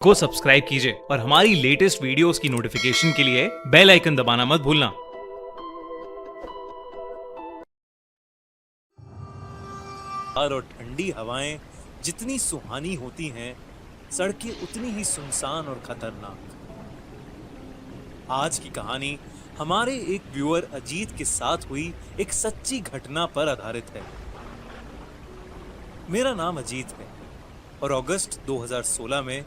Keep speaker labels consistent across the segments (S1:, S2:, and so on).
S1: को सब्सक्राइब कीजिए और हमारी लेटेस्ट वीडियोस की नोटिफिकेशन के लिए बेल आइकन दबाना मत भूलना।
S2: और ठंडी हवाएं जितनी सुहानी होती हैं, सड़कें उतनी ही सुनसान और खतरनाक। आज की कहानी हमारे एक व्यूअर अजीत के साथ हुई एक सच्ची घटना पर आधारित है। मेरा नाम अजीत है और अगस्त 2016 में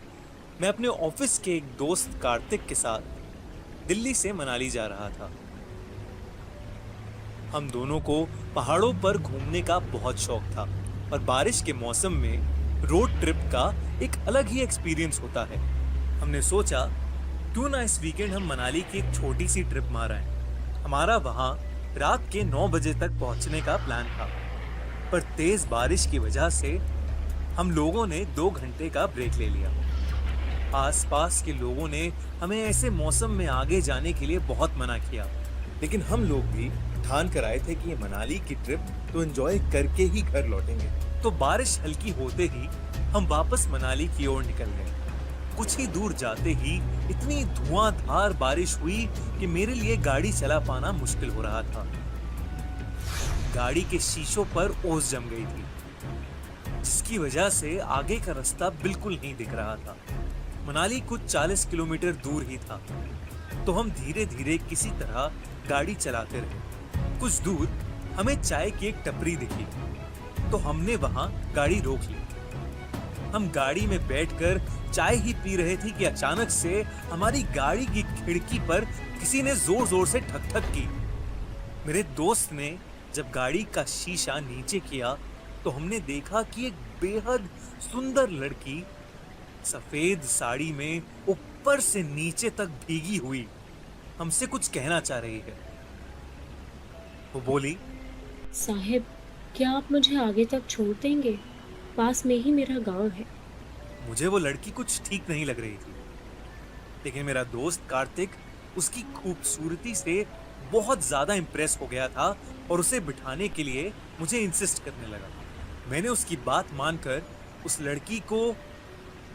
S2: मैं अपने ऑफिस के एक दोस्त कार्तिक के साथ दिल्ली से मनाली जा रहा था। हम दोनों को पहाड़ों पर घूमने का बहुत शौक था और बारिश के मौसम में रोड ट्रिप का एक अलग ही एक्सपीरियंस होता है। हमने सोचा क्यों ना इस वीकेंड हम मनाली की एक छोटी सी ट्रिप मार आए। हमारा वहां रात के 9 बजे तक पहुंचने का प्लान था, पर तेज बारिश की वजह से हम लोगों ने 2 घंटे का ब्रेक ले लिया। आसपास के लोगों ने हमें ऐसे मौसम में आगे जाने के लिए बहुत मना किया, लेकिन हम लोग भी ठान कर आए थे कि ये मनाली की ट्रिप तो एंजॉय करके ही घर लौटेंगे। तो बारिश हल्की होते ही हम वापस मनाली की ओर निकल गए। कुछ ही दूर जाते ही इतनी धुआंधार बारिश हुई कि मेरे लिए गाड़ी चला पाना मुश्किल हो रहा था। गाड़ी के शीशों पर ओस जम गई थी, जिसकी वजह से आगे का रास्ता बिल्कुल नहीं दिख रहा था। मनाली कुछ 40 किलोमीटर दूर ही था, तो हम धीरे धीरे किसी तरह गाड़ी चलाते रहे। कुछ दूर हमें चाय की एक टपरी दिखी, तो हमने वहां गाड़ी रोक ली। हम गाड़ी में बैठकर चाय ही पी रहे थे कि अचानक से हमारी गाड़ी की खिड़की पर किसी ने जोर जोर से ठक ठक की। मेरे दोस्त ने जब गाड़ी का शीशा नीचे किया तो हमने देखा कि एक बेहद सुंदर लड़की सफेद साड़ी में ऊपर से नीचे तक भीगी हुई हमसे कुछ कहना चाह रही है। वो बोली,
S3: साहिब, क्या आप मुझे आगे तक छोड़ देंगे? पास में ही मेरा गांव है।
S2: मुझे वो लड़की कुछ ठीक नहीं लग रही थी, लेकिन मेरा दोस्त कार्तिक उसकी खूबसूरती से बहुत ज्यादा इंप्रेस हो गया था और उसे बिठाने के लिए मुझे इंसिस्ट करने लगा। मैंने उसकी बात मानकर उस लड़की को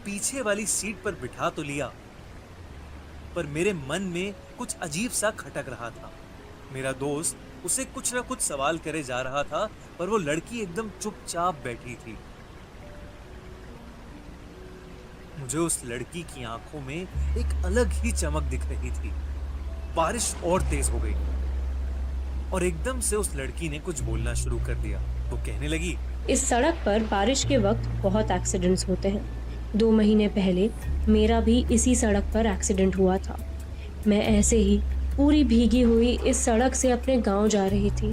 S2: पीछे वाली सीट पर बिठा तो लिया, पर मेरे मन में कुछ अजीब सा खटक रहा था। मेरा दोस्त उसे कुछ ना कुछ सवाल करे जा रहा था, पर वो लड़की एकदम चुपचाप बैठी थी। मुझे उस लड़की की आंखों में एक अलग ही चमक दिख रही थी। बारिश और तेज हो गई और एकदम से उस लड़की ने कुछ बोलना शुरू कर दिया। वो कहने लगी,
S3: इस सड़क पर बारिश के वक्त बहुत एक्सीडेंट्स होते हैं। 2 महीने पहले मेरा भी इसी सड़क पर एक्सीडेंट हुआ था। मैं ऐसे ही पूरी भीगी हुई इस सड़क से अपने गांव जा रही थी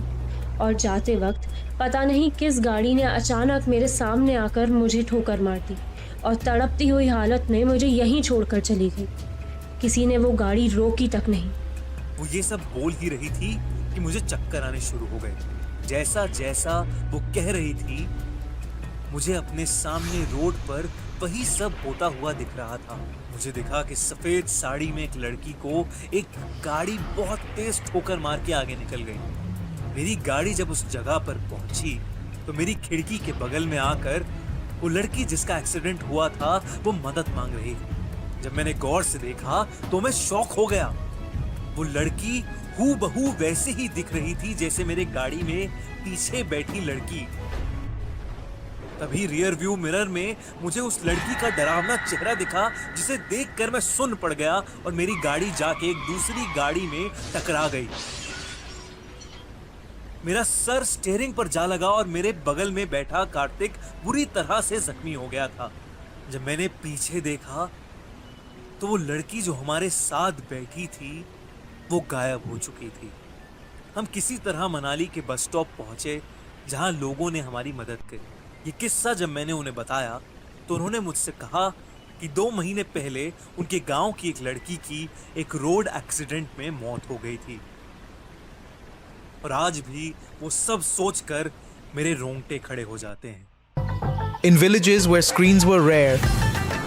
S3: और जाते वक्त पता नहीं किस गाड़ी ने अचानक मेरे सामने आकर मुझे ठोकर मार दी और तड़पती हुई हालत में मुझे यहीं छोड़कर चली गई। किसी ने वो गाड़ी रोकी तक नहीं।
S2: वो ये सब बोल ही रही थी कि मुझे चक्कर आने शुरू हो गए। जैसा जैसा वो कह रही थी, मुझे अपने सामने रोड पर वही सब होता हुआ दिख रहा था। मुझे दिखा कि सफेद साड़ी में एक लड़की को एक गाड़ी बहुत तेज ठोकर मार के आगे निकल गई। मेरी गाड़ी जब उस जगह पर पहुंची तो मेरी खिड़की के बगल में आकर वो लड़की जिसका एक्सीडेंट हुआ था वो मदद मांग रही थी। जब मैंने गौर से देखा तो मैं शॉक हो गया। वो लड़की हूबहू वैसे ही दिख रही थी जैसे मेरे गाड़ी में पीछे बैठी लड़की। तभी रियर व्यू मिरर में मुझे उस लड़की का डरावना चेहरा दिखा, जिसे देखकर मैं सुन्न पड़ गया और मेरी गाड़ी जाके एक दूसरी गाड़ी में टकरा गई। मेरा सर स्टीयरिंग पर जा लगा और मेरे बगल में बैठा कार्तिक बुरी तरह से जख्मी हो गया था। जब मैंने पीछे देखा तो वो लड़की जो हमारे साथ बैठी थी वो गायब हो चुकी थी। हम किसी तरह मनाली के बस स्टॉप पहुंचे, जहां लोगों ने हमारी मदद करी। ये किस्सा जब मैंने उन्हें बताया तो उन्होंने मुझसे कहा कि 2 महीने पहले उनके गांव की एक लड़की की एक रोड एक्सीडेंट में मौत हो गई थी। और आज भी वो सब सोचकर मेरे रोंगटे खड़े हो जाते हैं।
S4: In villages where screens were rare,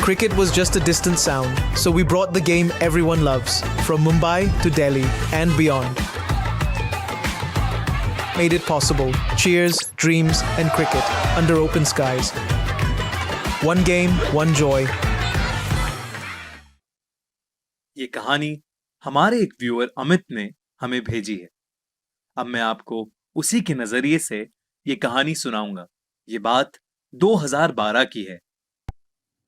S4: cricket was just a distant sound, so we brought the game everyone loves, from Mumbai to Delhi and beyond. Made it possible. Cheers, dreams, and cricket under open skies. One game, one joy.
S2: ये कहानी हमारे एक viewer Amit ने हमें भेजी है। अब मैं आपको उसी के नजरिए से ये कहानी सुनाऊंगा। ये बात 2012 की है,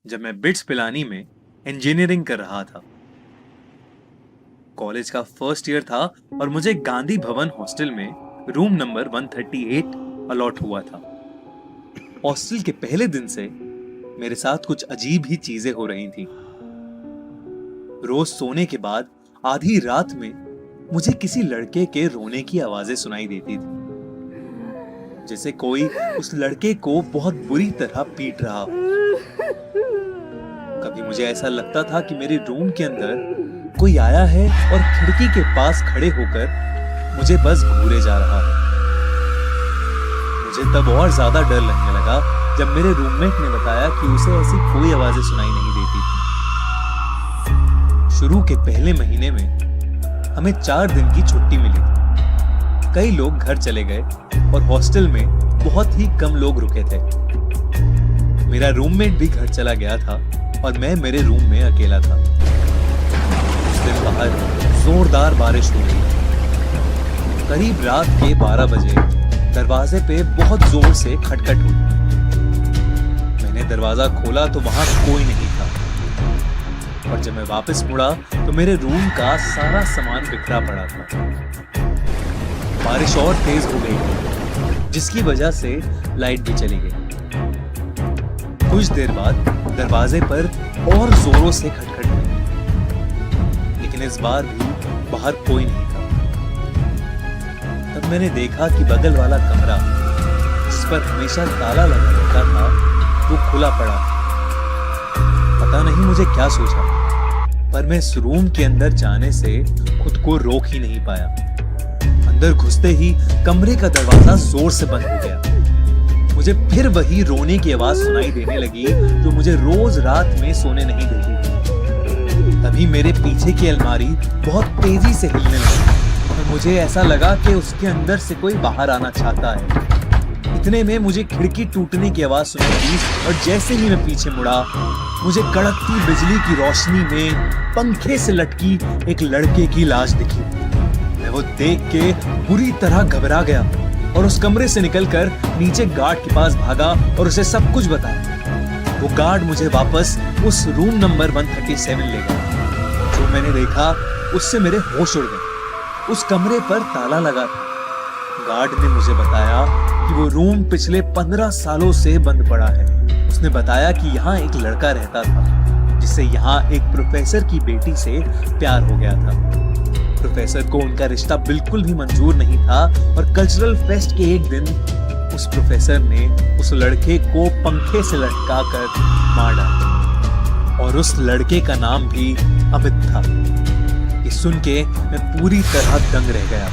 S2: जब मैं बिट्स पिलानी में इंजीनियरिंग कर रहा था। कॉलेज का फर्स्ट ईयर था और मुझे गांधी भवन हॉस्टल में रूम नंबर 138 अलॉट हुआ था। हॉस्टल के पहले दिन से मेरे साथ कुछ अजीब ही चीजें हो रही थी। रोज सोने के बाद आधी रात में मुझे किसी लड़के के रोने की आवाजें सुनाई देती थी, जैसे कोई उस लड़के को बहुत बुरी तरह पीट रहा हो। कभी मुझे ऐसा लगता था कि मेरे रूम के अंदर कोई आया है और खिड़की के पास खड़े होकर मुझे बस घूरे जा रहा है। मुझे तब और ज्यादा डर लगने लगा जब मेरे रूममेट ने बताया कि उसे ऐसी कोई आवाजें सुनाई नहीं देती थी। शुरू के पहले महीने में हमें 4 दिन की छुट्टी मिली थी। कई लोग घर चले गए और हॉस्टल में बहुत ही कम लोग रुके थे। मेरा रूममेट भी घर चला गया था और मैं मेरे रूम में अकेला था। उस दिन बाहर जोरदार बारिश हो रही थी। करीब रात के 12 बजे दरवाजे पे बहुत जोर से खटखट हुई। मैंने दरवाजा खोला तो वहां कोई नहीं था, और जब मैं वापस मुड़ा तो मेरे रूम का सारा सामान बिखरा पड़ा था। बारिश और तेज हो गई, जिसकी वजह से लाइट भी चली गई। कुछ देर बाद दरवाजे पर और जोरों से खटखट हुई, लेकिन इस बार भी बाहर कोई नहीं था। तब मैंने देखा कि बगल वाला कमरा, जिस पर हमेशा ताला लगा रहता था, वो खुला पड़ा। पता नहीं मुझे क्या सोचा, पर मैं इस रूम के अंदर जाने से खुद को रोक ही नहीं पाया। अंदर घुसते ही कमरे का दरवाजा जोर से बंद हो गया। मुझे फिर वही रोने की आवाज सुनाई देने लगी जो मुझे रोज रात में सोने नहीं देती थी। तभी मेरे पीछे की अलमारी बहुत तेजी से हिलने लगी और मुझे ऐसा लगा कि उसके अंदर से कोई बाहर आना चाहता है। इतने में मुझे खिड़की टूटने की आवाज सुनाई दी और जैसे ही मैं पीछे मुड़ा, मुझे कड़कती बिजली की रोशनी में पंखे से लटकी एक लड़के की लाश दिखी। मैं वो देख के बुरी तरह घबरा गया और उस कमरे से निकलकर नीचे गार्ड के पास भागा और उसे सब कुछ बताया। वो गार्ड मुझे वापस उस रूम नंबर 137 ले गया। जो मैंने देखा उससे मेरे होश उड़ गए। उस कमरे पर ताला लगा था। गार्ड ने मुझे बताया कि वो रूम पिछले 15 सालों से बंद पड़ा है। उसने बताया कि यहाँ एक लड़का रहता था, जिससे यहाँ एक प्रोफेसर की बेटी से प्यार हो गया था। प्रोफेसर को उनका रिश्ता बिल्कुल भी मंजूर नहीं था और कल्चरल फेस्ट के एक दिन उस प्रोफेसर ने उस लड़के को पंखे से लटकाकर मार डाला, और उस लड़के का नाम भी अमित था। ये सुन के मैं पूरी तरह दंग रह गया।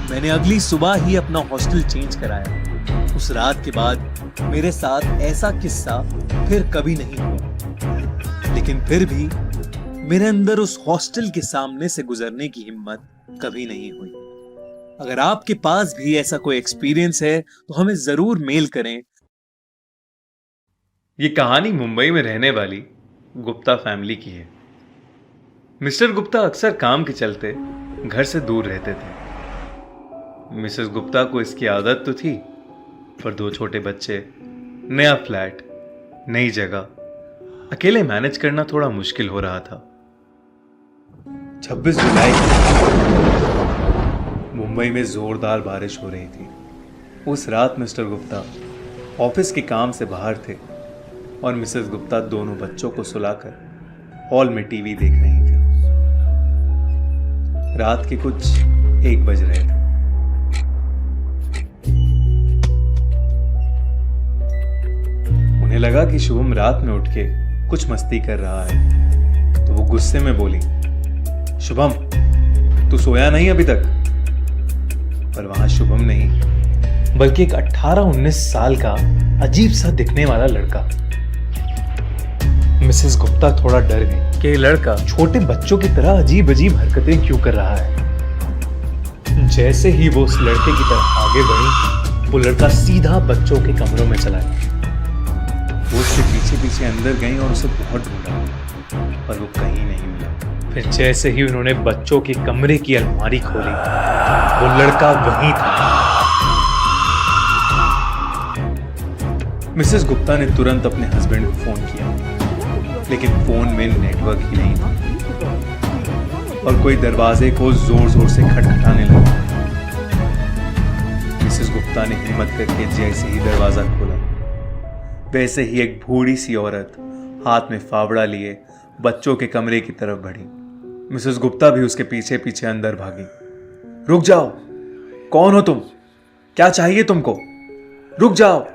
S2: मैंने अगली सुबह ही अपना हॉस्टल चेंज कराया। उस रात के बाद मेरे साथ ऐसा किस्सा फिर कभी नहीं हुआ, लेकिन फिर भी मेरे अंदर उस हॉस्टल के सामने से गुजरने की हिम्मत कभी नहीं हुई। अगर आपके पास भी ऐसा कोई एक्सपीरियंस है तो हमें जरूर मेल करें।
S1: ये कहानी मुंबई में रहने वाली गुप्ता फैमिली की है। मिस्टर गुप्ता अक्सर काम के चलते घर से दूर रहते थे। मिसेस गुप्ता को इसकी आदत तो थी, पर 2 छोटे बच्चे, नया फ्लैट, नई जगह, अकेले मैनेज करना थोड़ा मुश्किल हो रहा था।
S2: 26 जुलाई मुंबई में जोरदार बारिश हो रही थी। उस रात मिस्टर गुप्ता ऑफिस के काम से बाहर थे और मिसेस गुप्ता दोनों बच्चों को सुलाकर हॉल में टीवी देख रही थी। रात के कुछ 1 बज रहे थे। उन्हें लगा कि शुभम रात में उठ के कुछ मस्ती कर रहा है, तो वो गुस्से में बोली, शुभम, तू सोया नहीं अभी तक? पर वहां शुभम नहीं, बल्कि एक 18-19 साल का अजीब सा दिखने वाला लड़का। मिसेस गुप्ता थोड़ा डर गई कि लड़का छोटे बच्चों की तरह अजीब अजीब हरकतें क्यों कर रहा है। जैसे ही वो उस लड़के की तरफ आगे बढ़ी, वो लड़का सीधा बच्चों के कमरों में चला गया। वो उसके पीछे पीछे अंदर गई और उसे बहुत ढूंढा,
S1: पर वो कहीं नहीं मिला।
S2: फिर जैसे ही उन्होंने बच्चों के कमरे की अलमारी खोली, वो लड़का वहीं था।
S1: मिसेस गुप्ता ने तुरंत अपने हस्बैंड को फोन किया, लेकिन फोन में नेटवर्क ही नहीं था और कोई दरवाजे को जोर जोर से खटखटाने लगा। मिसेस गुप्ता ने हिम्मत करके जैसे ही दरवाजा खोला, वैसे ही एक बूढ़ी सी औरत हाथ में फावड़ा लिए बच्चों के कमरे की तरफ बढ़ी। मिसेस गुप्ता भी उसके पीछे पीछे अंदर भागी। रुक जाओ, कौन हो तुम? क्या चाहिए तुमको? रुक जाओ।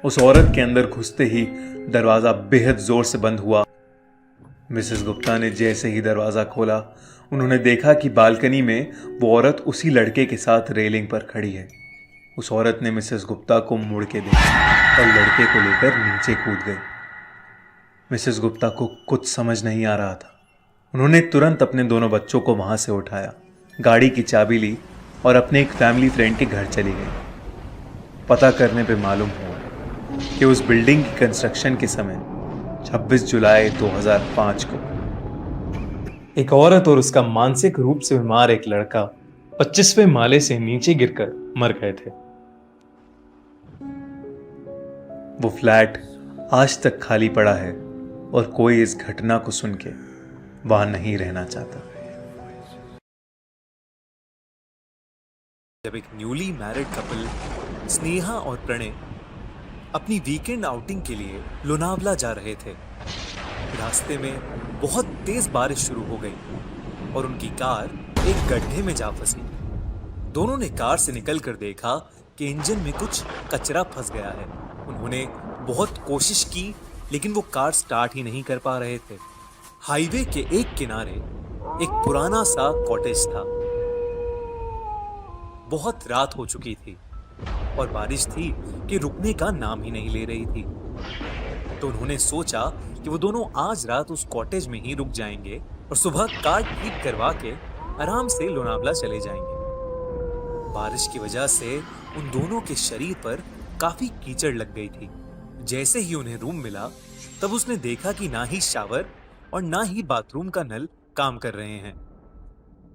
S1: उस औरत के अंदर घुसते ही दरवाजा बेहद जोर से बंद हुआ। मिसेस गुप्ता ने जैसे ही दरवाजा खोला, उन्होंने देखा कि बालकनी में वो औरत उसी लड़के के साथ रेलिंग पर खड़ी है। उस औरत ने मिसेस गुप्ता को मुड़ के देखा और लड़के को लेकर नीचे कूद गई। मिसेस गुप्ता को कुछ समझ नहीं आ रहा था। उन्होंने तुरंत अपने दोनों बच्चों को वहां से उठाया, गाड़ी की चाबी ली और अपने एक फैमिली फ्रेंड के घर चली गई। पता करने पे मालूम हुआ कि उस बिल्डिंग की कंस्ट्रक्शन के समय 26 जुलाई 2005 को
S2: एक औरत और उसका मानसिक रूप से बीमार एक लड़का 25वें माले से नीचे गिरकर मर गए थे।
S1: वो फ्लैट आज तक खाली पड़ा है और कोई इस घटना को सुन के वहां नहीं रहना चाहता।
S2: जब एक न्यूली मैरिड कपल स्नेहा और प्रणय अपनी वीकेंड आउटिंग के लिए लोनावला जा रहे थे, रास्ते में बहुत तेज बारिश शुरू हो गई और उनकी कार एक गड्ढे में जा फंसी। दोनों ने कार से निकलकर देखा कि इंजन में कुछ कचरा फंस गया है। उन्होंने बहुत कोशिश की, लेकिन वो कार स्टार्ट ही नहीं कर पा रहे थे। हाईवे के एक किनारे एक पुराना सा कॉटेज था। बहुत रात हो चुकी थी और बारिश थी कि रुकने का नाम ही नहीं ले रही थी। तो उन्होंने सोचा कि वो दोनों आज रात उस कॉटेज में ही रुक जाएंगे और सुबह कार ठीक करवा के आराम से लोनावला चले जाएंगे। बारिश की वजह से उन दोनों के शरीर पर काफी कीचड़ लग गई थी। जैसे ही उन्हें रूम मिला, तब उसने देखा कि ना ही शावर और ना ही बाथरूम का नल काम कर रहे हैं।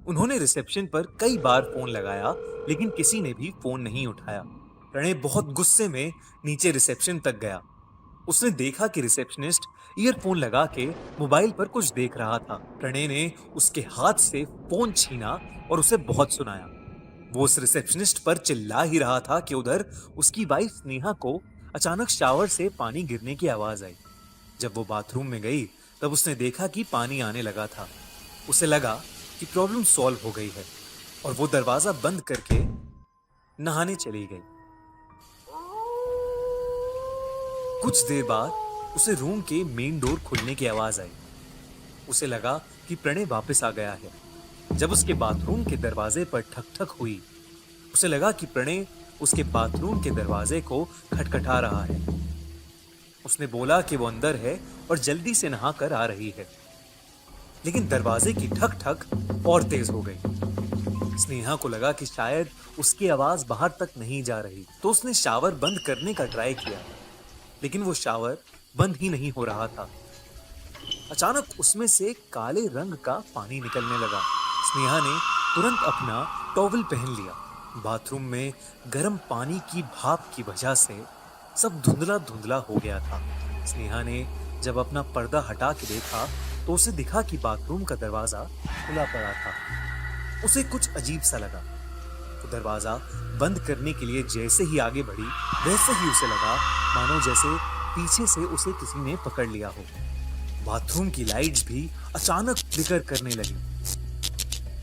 S2: उन्होंने रिसेप्शन पर कई बार फोन लगाया, लेकिन किसी ने भी फोन नहीं उठाया। प्रणय बहुत गुस्से में नीचे रिसेप्शन तक गया। उसने देखा कि रिसेप्शनिस्ट ईयरफोन लगा के मोबाइल पर कुछ देख रहा था। प्रणय ने उसके हाथ से फोन छीना और उसे बहुत सुनाया। वो उस रिसेप्शनिस्ट पर चिल्ला ही रहा था कि उधर उसकी वाइफ स्नेहा को अचानक शावर से पानी गिरने की आवाज आई। जब वो बाथरूम में गई, तब उसने देखा कि पानी आने लगा था। उसे लगा कि प्रॉब्लम सॉल्व हो गई है और वो दरवाजा बंद करके नहाने चली गई। कुछ देर बाद उसे रूम के मेन डोर खुलने की आवाज आई। उसे लगा कि प्रणय वापस आ गया है। जब उसके बाथरूम के दरवाजे पर ठक ठक हुई, उसे लगा कि प्रणय उसके बाथरूम के दरवाजे को खटखटा रहा है। उसने बोला कि वो अंदर है और जल्दी से नहा कर आ रही है, लेकिन दरवाजे की ठक ठक और तेज हो गई। स्नेहा को लगा कि शायद उसकी आवाज बाहर तक नहीं जा रही, तो उसने शावर बंद करने का ट्राई किया, लेकिन वो शावर बंद ही नहीं हो रहा था। अचानक उसमें से काले रंग का पानी निकलने लगा। स्नेहा ने तुरंत अपना टॉवल पहन लिया। बाथरूम में गर्म पानी की भाप की वजह से सब धुंधला धुंधला हो गया था। स्नेहा ने जब अपना पर्दा हटा के देखा, तो उसे दिखा कि बाथरूम का दरवाजा खुला पड़ा था। उसे कुछ अजीब सा लगा। तो दरवाजा बंद करने के लिए जैसे ही आगे बढ़ी, वैसे ही उसे लगा मानो जैसे पीछे से उसे किसी ने पकड़ लिया हो। बाथरूम की लाइट्स भी अचानक फ्लिकर करने लगी।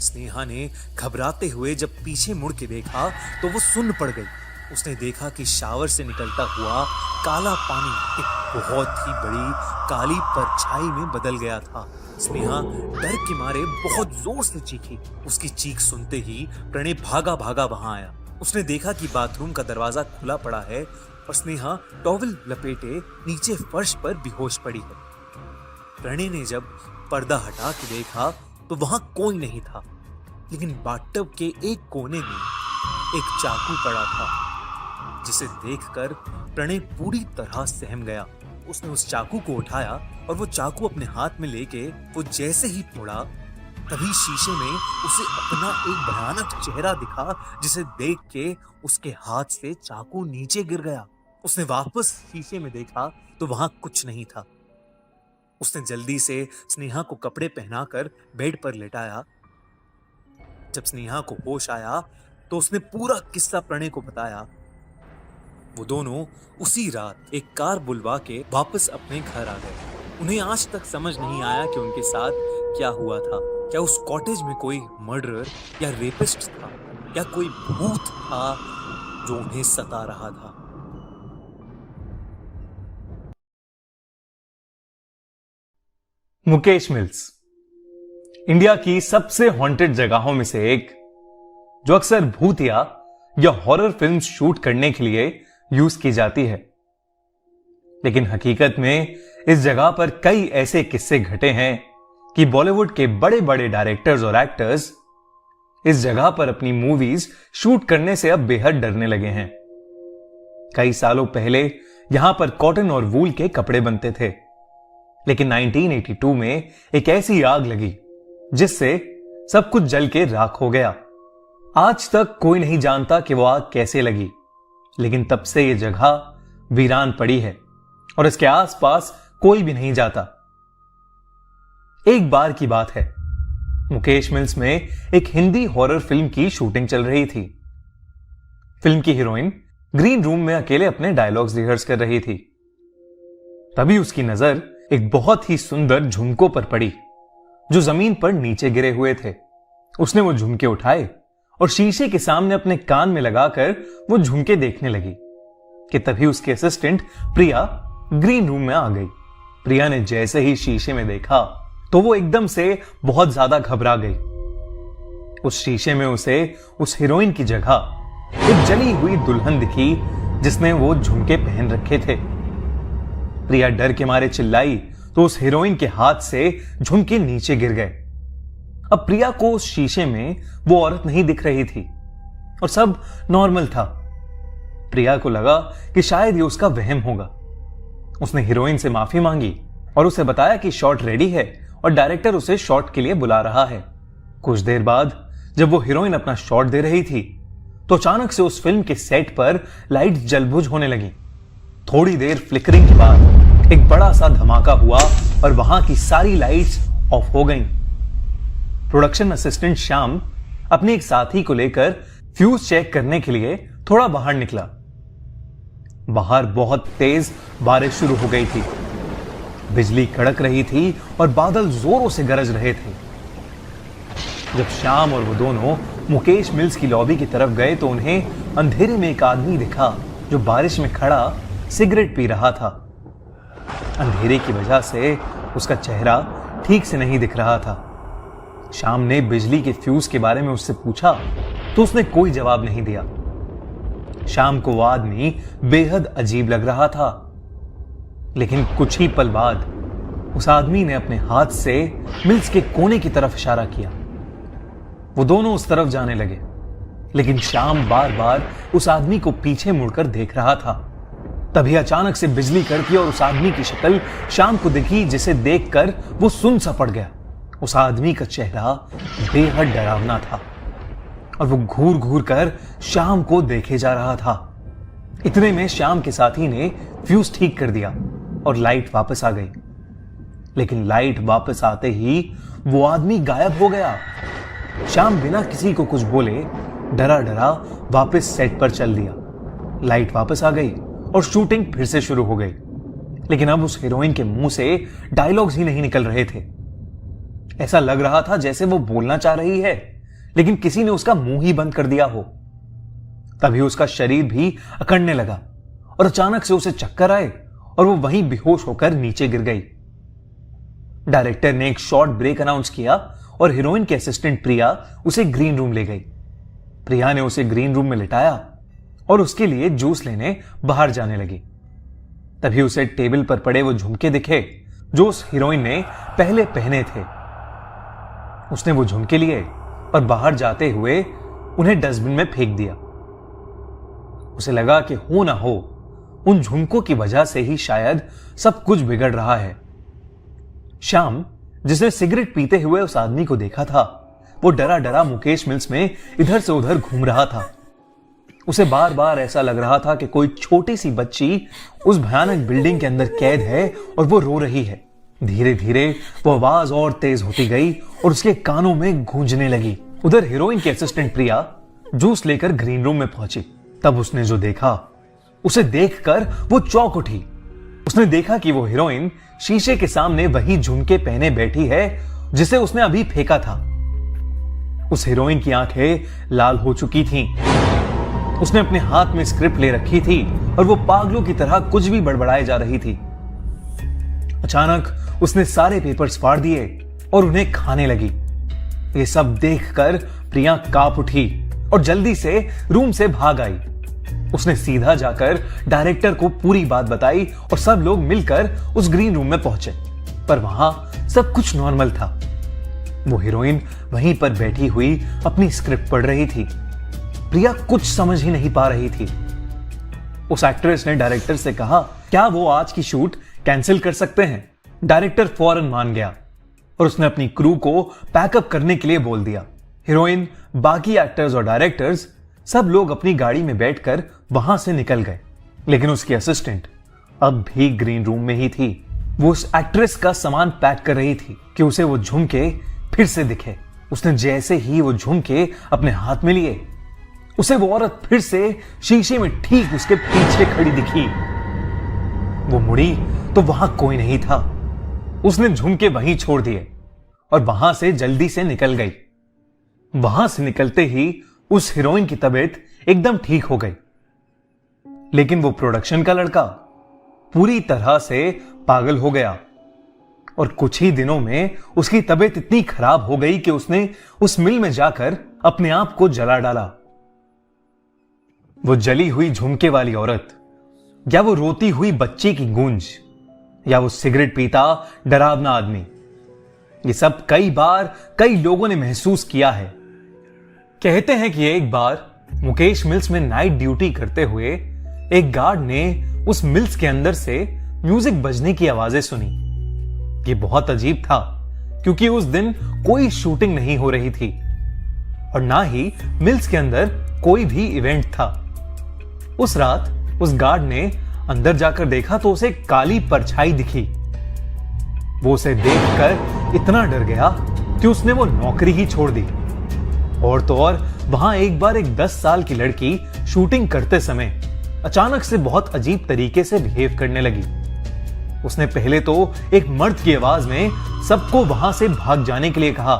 S2: स्नेहा ने घबराते हुए जब पीछे मुड़ के देखा, तो वो सुन्न पड़ गई। उसने देखा कि शावर से निकलता हुआ काला पानी एक बहुत ही बड़ी काली परछाई में बदल गया था। स्नेहा डर के मारे बहुत जोर से चीखी। उसकी चीख सुनते ही प्रणय भागा भागा वहां आया। उसने देखा कि बाथरूम का दरवाजा खुला पड़ा है और स्नेहा टॉवल लपेटे नीचे फर्श पर बेहोश पड़ी है। प्रणय ने जब पर्दा हटा के देखा, तो वहां कोई नहीं था, लेकिन बाथटब के एक कोने में एक चाकू पड़ा था, जिसे देखकर प्रणय पूरी तरह सहम गया। उसने उस चाकू को उठाया और वो चाकू अपने हाथ में लेके वो जैसे ही मुड़ा, तभी शीशे में उसे अपना एक भयानक चेहरा दिखा, जिसे देख के उसके हाथ से चाकू नीचे गिर गया। उसने वापस शीशे में देखा तो वहां कुछ नहीं था। उसने जल्दी से स्नेहा को कपड़े पहनाकर बेड पर लेटाया। जब स्नेहा को होश आया तो उसने पूरा किस्सा प्रणय को बताया। वो दोनों उसी रात एक कार बुलवा के वापस अपने घर आ गए। उन्हें आज तक समझ नहीं आया कि उनके साथ क्या हुआ था। क्या उस कॉटेज में कोई मर्डरर या रेपिस्ट था, या कोई भूत था जो उन्हें सता रहा था।
S1: मुकेश मिल्स इंडिया की सबसे हॉन्टेड जगहों में से एक, जो अक्सर भूतिया या हॉरर फिल्म्स शूट करने के लिए यूज की जाती है। लेकिन हकीकत में इस जगह पर कई ऐसे किस्से घटे हैं कि बॉलीवुड के बड़े बड़े डायरेक्टर्स और एक्टर्स इस जगह पर अपनी मूवीज शूट करने से अब बेहद डरने लगे हैं। कई सालों पहले यहां पर कॉटन और वूल के कपड़े बनते थे, लेकिन 1982 में एक ऐसी आग लगी जिससे सब कुछ जल के राख हो गया। आज तक कोई नहीं जानता कि वो आग कैसे लगी, लेकिन तब से ये जगह वीरान पड़ी है और इसके आसपास कोई भी नहीं जाता। एक बार की बात है, मुकेश मिल्स में एक हिंदी हॉरर फिल्म की शूटिंग चल रही थी। फिल्म की हीरोइन ग्रीन रूम में अकेले अपने डायलॉग्स रिहर्स कर रही थी। तभी उसकी नजर एक बहुत ही सुंदर झुमकों पर पड़ी जो जमीन पर नीचे गिरे हुए थे। उसने वो झुमके उठाए और शीशे के सामने अपने कान में लगाकर वो झुमके देखने लगी कि तभी उसकी असिस्टेंट प्रिया ग्रीन रूम में आ गई। प्रिया ने जैसे ही शीशे में देखा तो वो एकदम से बहुत ज्यादा घबरा गई। उस शीशे में उसे उस हीरोइन की जगह एक जली हुई दुल्हन दिखी जिसने वो झुमके पहन रखे थे। प्रिया डर के मारे चिल्लाई तो उस हीरोइन के हाथ से झुमके नीचे गिर गए। अब प्रिया को उस शीशे में वो औरत नहीं दिख रही थी और सब नॉर्मल था। प्रिया को लगा कि शायद ये उसका वहम होगा। उसने हीरोइन से माफी मांगी और उसे बताया कि शॉट रेडी है और डायरेक्टर उसे शॉट के लिए बुला रहा है। कुछ देर बाद जब वो हीरोइन अपना शॉट दे रही थी तो अचानक से उस फिल्म के सेट पर लाइट जलबुझ होने लगी। थोड़ी देर फ्लिकरिंग के बाद एक बड़ा सा धमाका हुआ और वहां की सारी लाइट्स ऑफ हो गईं। प्रोडक्शन असिस्टेंट श्याम अपने एक साथी को लेकर फ्यूज चेक करने के लिए थोड़ा बाहर निकला। बाहर बहुत तेज बारिश शुरू हो गई थी। बिजली कड़क रही थी और बादल जोरों से गरज रहे थे। जब श्याम और वो दोनों मुकेश मिल्स की लॉबी की तरफ गए तो उन्हें अंधेरे में एक आदमी दिखा जो बारिश में खड़ा सिगरेट पी रहा था। अंधेरे की वजह से उसका चेहरा ठीक से नहीं दिख रहा था। श्याम ने बिजली के फ्यूज के बारे में उससे पूछा तो उसने कोई जवाब नहीं दिया। श्याम को वो आदमी बेहद अजीब लग रहा था, लेकिन कुछ ही पल बाद उस आदमी ने अपने हाथ से मिल्स के कोने की तरफ इशारा किया। वो दोनों उस तरफ जाने लगे, लेकिन श्याम बार बार उस आदमी को पीछे मुड़कर देख रहा था। तभी अचानक से बिजली कड़की और उस आदमी की शक्ल श्याम को दिखी, जिसे देखकर वो सुन सा पड़ गया। उस आदमी का चेहरा बेहद डरावना था और वो घूर घूर कर श्याम को देखे जा रहा था। इतने में श्याम के साथी ने फ्यूज ठीक कर दिया और लाइट वापस आ गई, लेकिन लाइट वापस आते ही वो आदमी गायब हो गया। श्याम बिना किसी को कुछ बोले डरा डरा वापस सेट पर चल दिया। लाइट वापस आ गई और शूटिंग फिर से शुरू हो गई, लेकिन अब उस हीरोइन के मुंह से डायलॉग्स ही नहीं निकल रहे थे। ऐसा लग रहा था जैसे वो बोलना चाह रही है, लेकिन किसी ने उसका मुंह ही बंद कर दिया हो। तभी उसका शरीर भी अकड़ने लगा और अचानक से उसे चक्कर आए और वो वहीं बेहोश होकर नीचे गिर गई। डायरेक्टर ने एक शॉर्ट ब्रेक अनाउंस किया और हीरोइन के असिस्टेंट प्रिया उसे ग्रीन रूम ले गई। प्रिया ने उसे ग्रीन रूम में लिटाया और उसके लिए जूस लेने बाहर जाने लगी। तभी उसे टेबल पर पड़े वो झुमके दिखे जो उस हीरोइन ने पहले पहने थे। उसने वो झुमके लिए और बाहर जाते हुए उन्हें डस्टबिन में फेंक दिया। उसे लगा कि हो ना हो उन झुमकों की वजह से ही शायद सब कुछ बिगड़ रहा है। श्याम, जिसने सिगरेट पीते हुए उस आदमी को देखा था, वो डरा डरा मुकेश मिल्स में इधर से उधर घूम रहा था। उसे बार बार ऐसा लग रहा था कि कोई छोटी सी बच्ची उस भयानक बिल्डिंग के अंदर कैद है और वो रो रही है। धीरे धीरे वो आवाज और तेज होती गई और उसके कानों में गूंजने लगी। उधर हीरोइन की असिस्टेंट प्रिया जूस लेकर ग्रीन रूम में पहुंची। तब उसने जो देखा, उसे देखकर वो चौंक उठी। उसने देखा कि वो हीरोइन शीशे के सामने वही झुमके पहने बैठी है जिसे उसने अभी फेंका था। उस हीरोइन की आंखें लाल हो चुकी थीं। उसने अपने हाथ में स्क्रिप्ट ले रखी थी और वो पागलों की तरह कुछ भी बड़बड़ाए जा रही थी। अचानक उसने सारे पेपर्स फाड़ दिए और उन्हें खाने लगी। ये सब देखकर प्रिया कांप उठी और जल्दी से रूम से भाग आई। उसने सीधा जाकर डायरेक्टर को पूरी बात बताई और सब लोग मिलकर उस ग्रीन रूम में पहुंचे। पर वहां सब कुछ नॉर्मल था। वो हीरोइन वहीं पर बैठी हुई अपनी स्क्रिप्ट पढ़ रही थी। प्रिया कुछ समझ ही नहीं पा रही थी। उस एक्ट्रेस ने डायरेक्टर से कहा, क्या वो आज की शूट कैंसिल कर सकते हैं? डायरेक्टर फौरन मान गया और उसने अपनी क्रू को पैकअप करने के लिए बोल दिया। हीरोइन, बाकी एक्टर्स और डायरेक्टर्स सब लोग अपनी गाड़ी में बैठकर वहां से निकल गए, लेकिन उसकी असिस्टेंट अब भी ग्रीन रूम में ही थी। वो उस एक्ट्रेस का सामान पैक कर रही थी कि उसे वो झुमके फिर से दिखे। उसने जैसे ही वो झुमके अपने हाथ में लिए, उसे वो औरत फिर से शीशे में ठीक उसके पीछे खड़ी दिखी। वो मुड़ी तो वहां कोई नहीं था। उसने झुमके वहीं छोड़ दिए और वहां से जल्दी से निकल गई। वहां से निकलते ही उस हीरोइन की तबीयत एकदम ठीक हो गई, लेकिन वो प्रोडक्शन का लड़का पूरी तरह से पागल हो गया और कुछ ही दिनों में उसकी तबीयत इतनी खराब हो गई कि उसने उस मिल में जाकर अपने आप को जला डाला। वो जली हुई झुमके वाली औरत, या वो रोती हुई बच्ची की गूंज, या वो सिगरेट पीता डरावना आदमी, ये सब कई बार कई लोगों ने महसूस किया है। कहते हैं कि एक बार मुकेश मिल्स में नाइट ड्यूटी करते हुए एक गार्ड ने उस मिल्स के अंदर से म्यूजिक बजने की आवाजें सुनी। ये बहुत अजीब था क्योंकि उस दिन कोई शूटिंग नहीं हो रही थी और ना ही मिल्स के अंदर कोई भी इवेंट था। उस रात उस गार्ड ने अंदर जाकर देखा तो उसे काली परछाई दिखी। वो उसे देखकर इतना डर गया कि उसने वो नौकरी ही छोड़ दी। और तो और वहां एक बार एक 10 साल की लड़की शूटिंग करते समय अचानक से बहुत अजीब तरीके से बिहेव करने लगी। उसने पहले तो एक मर्द की आवाज में सबको वहां से भाग जाने के लिए कहा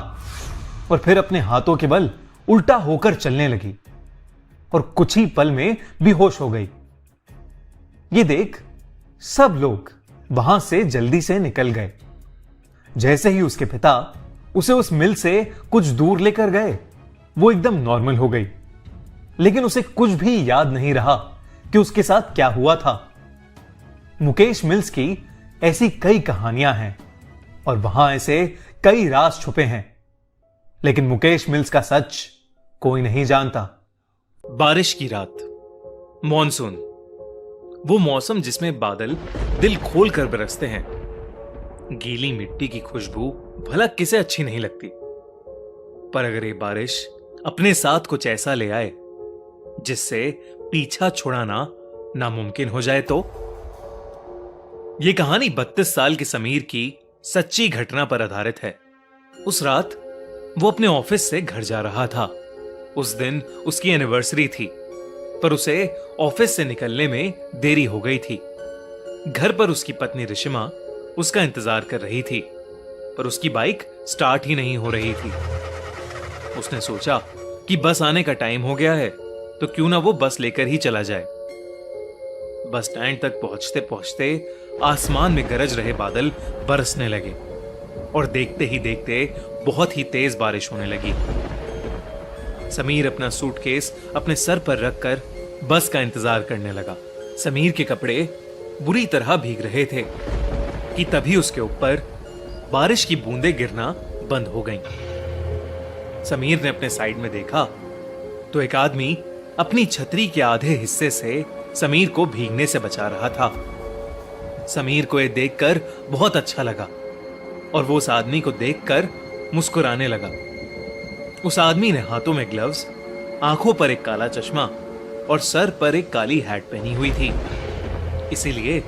S1: और फिर अपने हाथों के बल उल्टा होकर चलने लगी और कुछ ही पल में बेहोश हो गई। ये देख सब लोग वहां से जल्दी से निकल गए। जैसे ही उसके पिता उसे उस मिल से कुछ दूर लेकर गए, वो एकदम नॉर्मल हो गई, लेकिन उसे कुछ भी याद नहीं रहा कि उसके साथ क्या हुआ था। मुकेश मिल्स की ऐसी कई कहानियां हैं और वहां ऐसे कई राज छुपे हैं, लेकिन मुकेश मिल्स का सच कोई नहीं जानता।
S2: बारिश की रात, मॉनसून, वो मौसम जिसमें बादल दिल खोल कर बरसते हैं। गीली मिट्टी की खुशबू भला किसे अच्छी नहीं लगती, पर अगर ये बारिश अपने साथ कुछ ऐसा ले आए जिससे पीछा छुड़ाना नामुमकिन हो जाए तो। यह कहानी 32 साल के समीर की सच्ची घटना पर आधारित है। उस रात वो अपने ऑफिस से घर जा रहा था। उस दिन उसकी एनिवर्सरी थी, पर उसे ऑफिस से निकलने में देरी हो गई थी। घर पर उसकी पत्नी रिशिमा उसका इंतजार कर रही थी, पर उसकी बाइक स्टार्ट ही नहीं हो रही थी। उसने सोचा कि बस आने का टाइम हो गया है, तो क्यों ना वो बस लेकर ही चला जाए। बस स्टैंड तक पहुंचते पहुंचते आसमान में गरज रहे बादल बरसने लगे और देखते ही देखते बहुत ही तेज बारिश होने लगी। समीर अपना सूटकेस अपने सर पर रखकर बस का इंतजार करने लगा। समीर के कपड़े बुरी तरह भीग रहे थे कि तभी उसके ऊपर बारिश की बूंदें गिरना बंद हो गईं। समीर ने अपने साइड में देखा तो एक आदमी अपनी छतरी के आधे हिस्से से समीर को भीगने से बचा रहा था। समीर को यह देखकर बहुत अच्छा लगा और वो उस आदमी को देखकर मुस्कुराने लगा। उस आदमी ने हाथों में ग्लव्स, आंखों पर एक काला चश्मा और सर पर एक काली हैट पहनी हुई थी। इसीलिए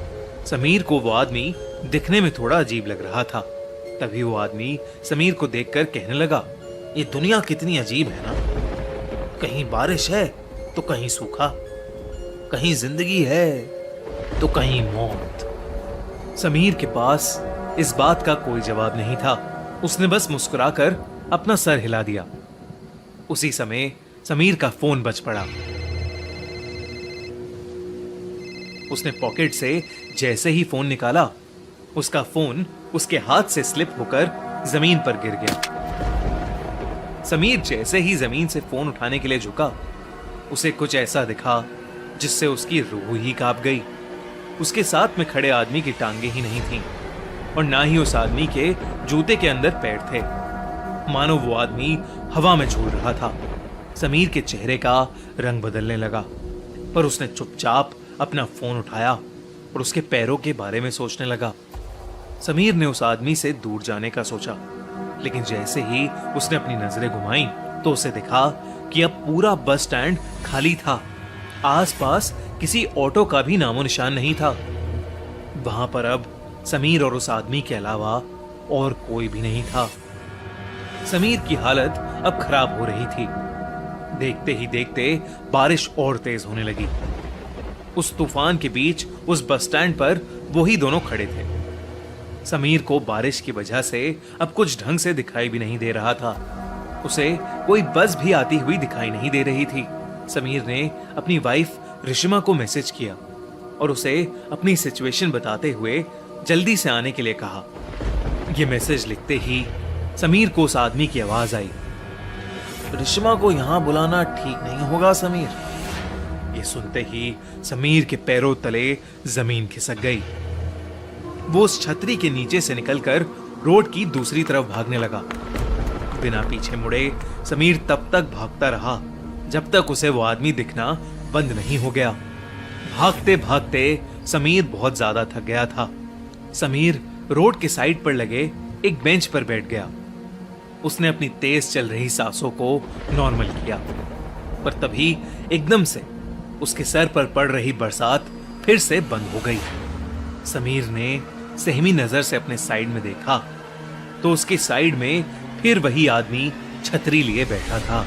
S2: समीर को वो आदमी दिखने में थोड़ा अजीब लग रहा था। तभी वो आदमी समीर को देखकर कहने लगा, ये दुनिया कितनी अजीब है ना। कहीं बारिश है तो कहीं सूखा, कहीं जिंदगी है तो कहीं मौत। समीर के पास इस बात का कोई जवाब नहीं था। उसने बस मुस्कुराकर अपना सर हिला दिया। उसी समय समीर का फोन बज पड़ा। उसने पॉकेट से जैसे ही फोन निकाला, उसका फोन उसके हाथ से स्लिप होकर जमीन पर गिर गया। समीर जैसे ही जमीन से फोन उठाने के लिए झुका, उसे कुछ ऐसा दिखा जिससे उसकी रूह ही कांप गई। उसके साथ में खड़े आदमी की टांगे ही नहीं थीं और ना ही उस आदमी के जूते के अंदर पैर थे। मानो वो आदमी हवा में झूल रहा था। समीर के चेहरे का रंग बदलने लगा, पर उसने चुपचाप अपना फोन उठाया और उसके पैरों के बारे में सोचने लगा। समीर ने उस आदमी से दूर जाने का सोचा, लेकिन जैसे ही उसने अपनी नजरें घुमाई तो उसे दिखा कि अब पूरा बस स्टैंड खाली था। आसपास किसी ऑटो का भी नामो निशान नहीं था। वहां पर अब समीर और उस आदमी के अलावा और कोई भी नहीं था। समीर की हालत अब खराब हो रही थी। देखते ही देखते बारिश और तेज होने लगी। उस तूफान के बीच उस बस स्टैंड पर वही दोनों खड़े थे। समीर को बारिश की वजह से अब कुछ ढंग से दिखाई भी नहीं दे रहा था। उसे कोई बस भी आती हुई दिखाई नहीं दे रही थी। समीर ने अपनी वाइफ रिशिमा को मैसेज किया और उसे अपनी सिचुएशन बताते हुए जल्दी से आने के लिए कहा। यह मैसेज लिखते ही समीर को उस आदमी की आवाज आई, रिशिमा को यहां बुलाना ठीक नहीं होगा समीर। ये सुनते ही समीर के पैरों तले जमीन खिसक गई। वो उस छतरी के नीचे से निकलकर रोड की दूसरी तरफ भागने लगा। बिना पीछे मुड़े समीर तब तक भागता रहा जब तक उसे वो आदमी दिखना बंद नहीं हो गया। भागते भागते समीर बहुत ज्यादा थक गया था। समीर रोड के साइड पर लगे एक बेंच पर बैठ गया। उसने अपनी तेज चल रही सांसों को नॉर्मल किया, पर तभी एकदम से उसके सर पर पड़ रही बरसात फिर से बंद हो गई। समीर ने सहमी नजर से अपने साइड में देखा तो उसकी साइड में फिर वही आदमी छतरी लिए बैठा था।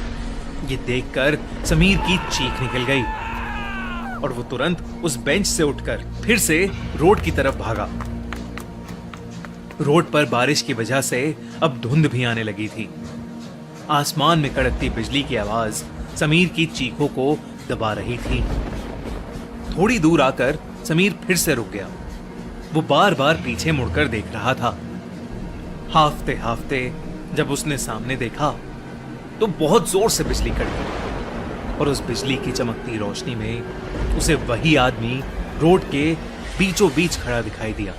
S2: ये देखकर समीर की चीख निकल गई और वो तुरंत उस बेंच से उठकर फिर से रोड की तरफ भागा। रोड पर बारिश की वजह से अब धुंध भी आने लगी थी। आसमान में कड़कती बिजली की आवाज समीर की चीखों को दबा रही थी। थोड़ी दूर आकर समीर फिर से रुक गया। वो बार बार पीछे मुड़कर देख रहा था। हाफते हाफते जब उसने सामने देखा तो बहुत जोर से बिजली कड़की और उस बिजली की चमकती रोशनी में उसे वही आदमी रोड के बीचों बीच खड़ा दिखाई दिया।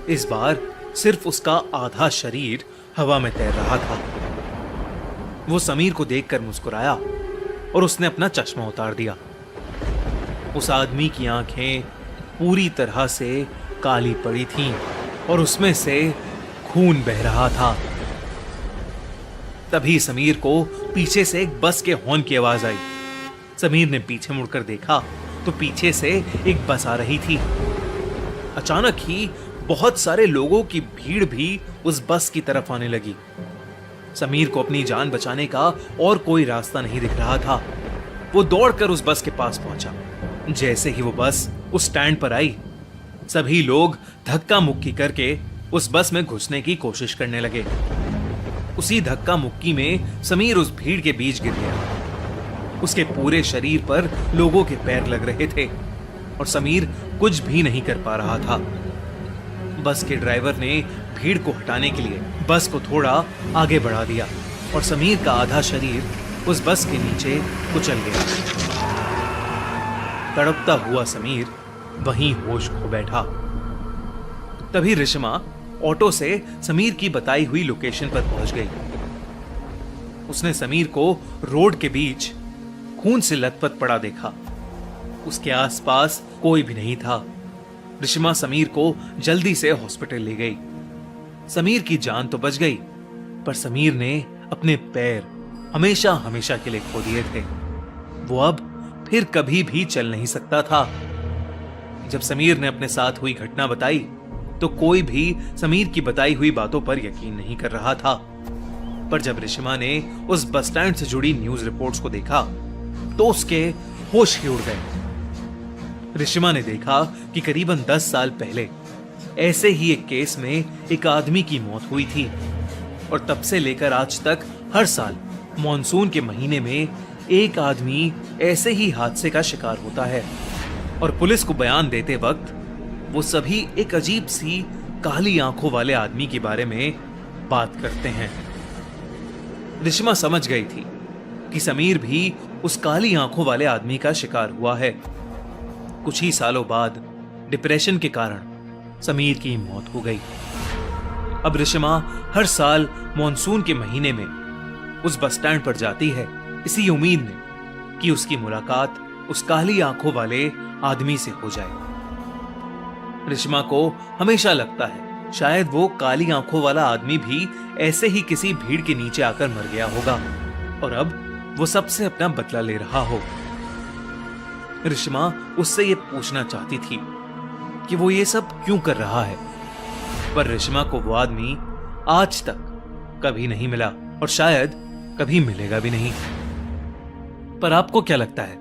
S2: इस बार सिर्फ उसका आधा शरीर हवा में तैर रहा था। वो समीर को देखकर मुस्कुराया और उसने अपना चश्मा उतार दिया। उस आदमी की आंखें पूरी तरह से काली पड़ी थीं और उसमें से खून बह रहा था। तभी समीर को पीछे से एक बस के हॉर्न की आवाज आई। समीर ने पीछे मुड़कर देखा तो पीछे से एक बस आ रही थी। अचानक ही बहुत सारे लोगों की भीड़ भी उस बस की तरफ आने लगी। समीर को अपनी जान बचाने का और कोई रास्ता नहीं दिख रहा था। वो दौड़कर उस बस के पास पहुंचा। जैसे ही वो बस उस स्टैंड पर आई, सभी लोग धक्का मुक्की करके उस बस में घुसने की कोशिश करने लगे। उसी धक्का मुक्की में समीर उस भीड़ के बीच गिर गया। उसके पूरे शरीर पर लोगों के पैर लग रहे थे और समीर कुछ भी नहीं कर पा रहा था। बस के ड्राइवर ने भीड़ को हटाने के लिए बस को थोड़ा आगे बढ़ा दिया और समीर का आधा शरीर उस बस के नीचे कुचल गया। तड़पता हुआ समीर वहीं होश खो बैठा। तभी रिशिमा ऑटो से समीर की बताई हुई लोकेशन पर पहुंच गई। उसने समीर को रोड के बीच खून से लथपथ पड़ा देखा। उसके आसपास कोई भी नहीं था। रिशिमा समीर को जल्दी से हॉस्पिटल ले गई। समीर की जान तो बच गई, पर समीर ने अपने पैर हमेशा हमेशा के लिए खो दिए थे। वो अब फिर कभी भी चल नहीं सकता था। जब समीर ने अपने साथ हुई घटना बताई तो कोई भी समीर की बताई हुई बातों पर यकीन नहीं कर रहा था। पर जब रिशिमा ने उस बस स्टैंड से जुड़ी न्यूज रिपोर्ट्स को देखा तो उसके होश ही उड़ गए। रिशिमा ने देखा कि करीबन 10 साल पहले ऐसे ही एक केस में एक आदमी की मौत हुई थी और तब से लेकर आज तक हर साल मॉनसून के महीने में एक आदमी ऐसे ही हादसे का शिकार होता है। और पुलिस को बयान देते वक्त वो सभी एक अजीब सी काली आंखों वाले आदमी के बारे में बात करते हैं। रिशिमा समझ गई थी कि समीर भी उस काली आंखों वाले आदमी का शिकार हुआ है। कुछ ही सालों बाद डिप्रेशन के कारण समीर की मौत हो गई। अब रिशिमा हर साल मॉनसून के महीने में उस बस स्टैंड पर जाती है, इसी उम्मीद में कि उसकी मुलाकात उस काली आंखों वाले आदमी से हो जाए। रिशिमा को हमेशा लगता है शायद वो काली आंखों वाला आदमी भी ऐसे ही किसी भीड़ के नीचे आकर मर गया होगा और अब वो सबसे अपना बदला ले रहा हो। रिशिमा उससे ये पूछना चाहती थी कि वो ये सब क्यों कर रहा है, पर रिशिमा को वो आदमी आज तक कभी नहीं मिला और शायद कभी मिलेगा भी नहीं। पर आपको क्या लगता है,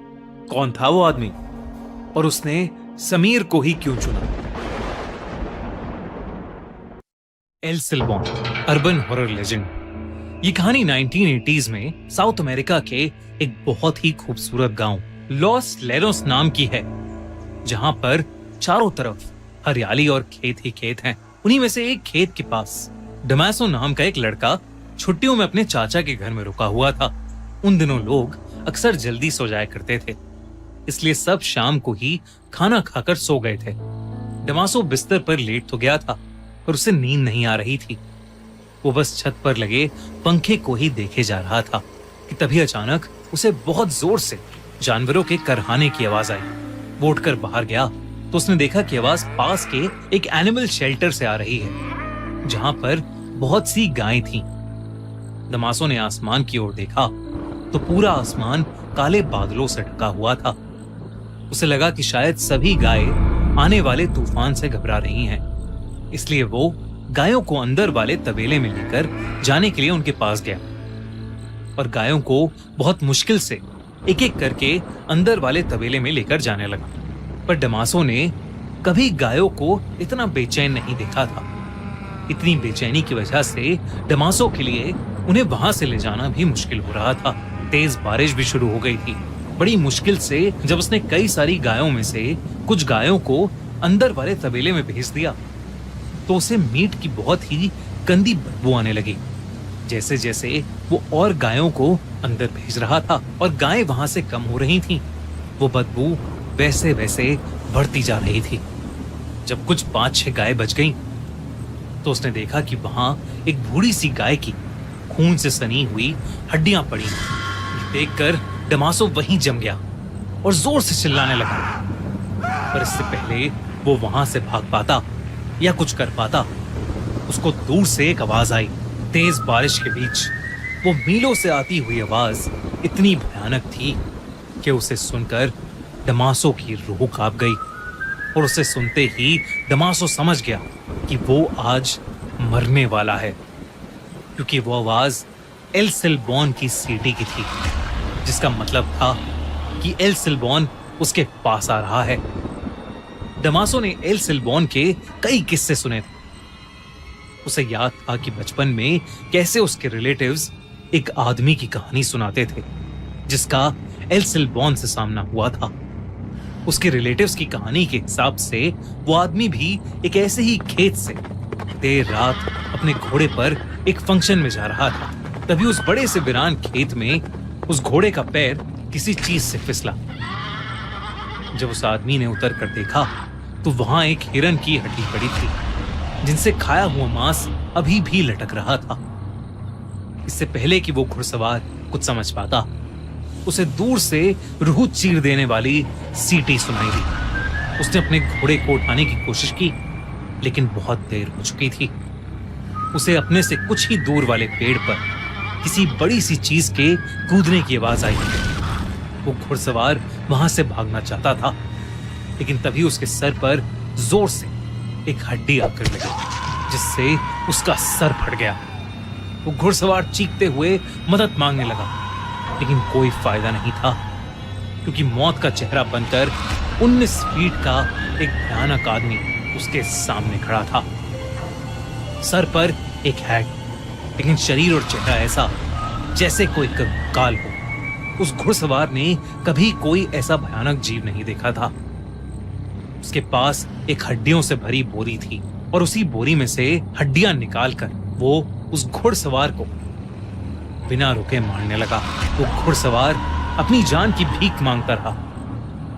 S2: कौन था वो आदमी और उसने समीर को ही क्यों चुना? El Silbon, urban horror legend. ये कहानी 1980s में साउथ अमेरिका के एक बहुत ही खूबसूरत गांव लॉस लेरोस नाम की है, जहां पर चारों तरफ हरियाली और खेत ही खेत हैं। उन्हीं में से एक खेत के पास डमासो नाम का एक लड़का छुट्टियों में अपने चाचा के घर में रुका हुआ था। उन दिनों लोग अक्सर जल्दी सो जाया करते थे, इसलिए सब शाम को ही खाना खाकर सो गए थे। डमासो बिस्तर पर लेट तो गया था और उसे नींद नहीं आ रही थी। वो बस छत पर लगे पंखे को ही देखे जा रहा था कि तभी अचानक उसे बहुत जोर से जानवरों के करहाने की आवाज आई। वो उठकर बाहर गया तो उसने देखा कि आवाज पास के एक एनिमल शेल्टर से आ रही है, जहां पर बहुत सी गायें थीं। डमासो ने आसमान की ओर देखा तो पूरा आसमान काले बादलों से ढका हुआ था। उसे लगा कि शायद सभी गायें आने वाले तूफान से घबरा रही हैं, इसलिए वो गायों को अंदर वाले तबेले में लेकर जाने के लिए उनके पास गया और गायों को बहुत मुश्किल से एक एक करके अंदर वाले तबेले में लेकर जाने लगा। पर डमासो ने कभी गायों को इतना बेचैन नहीं देखा था। इतनी बेचैनी की वजह से डमासो के लिए उन्हें वहां से ले जाना भी मुश्किल हो रहा था। तेज बारिश भी शुरू हो गई थी। बड़ी मुश्किल से जब उसने कई सारी गायों में से कुछ गायों को अंदर वाले तबेले में भेज दिया तो उसे मीट की बहुत ही गंदी बदबू आने लगी। जैसे जैसे वो और गायों को अंदर भेज रहा था और गायें वहां से कम हो रही थीं, वो बदबू वैसे वैसे बढ़ती जा रही थी। जब कुछ 5-6 गायें बच गईं, तो उसने देखा कि वहां एक बूढ़ी सी गाय की खून से सनी हुई हड्डियां पड़ी। देखकर डमासो वहीं जम गया और जोर से चिल्लाने लगा। पर इससे पहले वो वहां से भाग पाता या कुछ कर पाता, उसको दूर से एक आवाज आई। तेज बारिश के बीच वो मीलों से आती हुई आवाज इतनी भयानक थी कि उसे सुनकर डमासो की रूह कांप गई और उसे सुनते ही डमासो समझ गया कि वो आज मरने वाला है, क्योंकि वो आवाज एल सिल्बॉन की सीटी की थी, जिसका मतलब था कि एल सिल्बॉन उसके पास आ रहा है। डमासो ने एल सिल्बॉन के कई किस्से सुने थे। उसे याद था कि बचपन में कैसे उसके रिलेटिव्स एक आदमी की कहानी सुनाते थे जिसका एल सिल्बॉन से सामना हुआ था। उसके रिलेटिव्स की कहानी के हिसाब से वो आदमी भी एक ऐसे ही खेत से देर रात अपने घोड़े पर एक फंक्शन में जा रहा था। तभी उस बड़े से वीरान खेत में उस घोड़े का पैर किसी चीज से फिसला। जब उस आदमी ने उतर कर देखा तो वहां एक हिरन की हड्डी पड़ी थी, जिनसे खाया हुआ मांस अभी भी लटक रहा था। इससे पहले कि वो घुड़सवार कुछ समझ पाता,
S5: उसे दूर से रूह चीर देने वाली सीटी सुनाई दी। उसने अपने घोड़े को उठाने की कोशिश की, लेकिन बहुत देर हो चुकी थी। उसे अपने से कुछ ही दूर वाले पेड़ पर किसी बड़ी सी चीज के कूदने की आवाज आई। वो घुड़सवार वहां से भागना चाहता था, लेकिन तभी उसके सर पर जोर से एक हड्डी आकर लगी, जिससे उसका सर फट गया। वो घुड़सवार चीखते हुए मदद मांगने लगा, लेकिन कोई फायदा नहीं था, क्योंकि मौत का चेहरा बनकर 19 फीट का एक भयानक आदमी उसके सामने खड़ा था। सर पर एक हैट, लेकिन शरीर और चेहरा ऐसा जैसे कोई कंकाल हो। उस घुड़सवार ने कभी कोई ऐसा भयानक जीव नहीं देखा था। उसके पास एक हड्डियों से भरी बोरी थी, और उसी बोरी में से हड्डियां निकालकर वो उस घुड़सवार को बिना रुके मारने लगा। वो घुड़सवार अपनी जान की भीख मांगता रहा,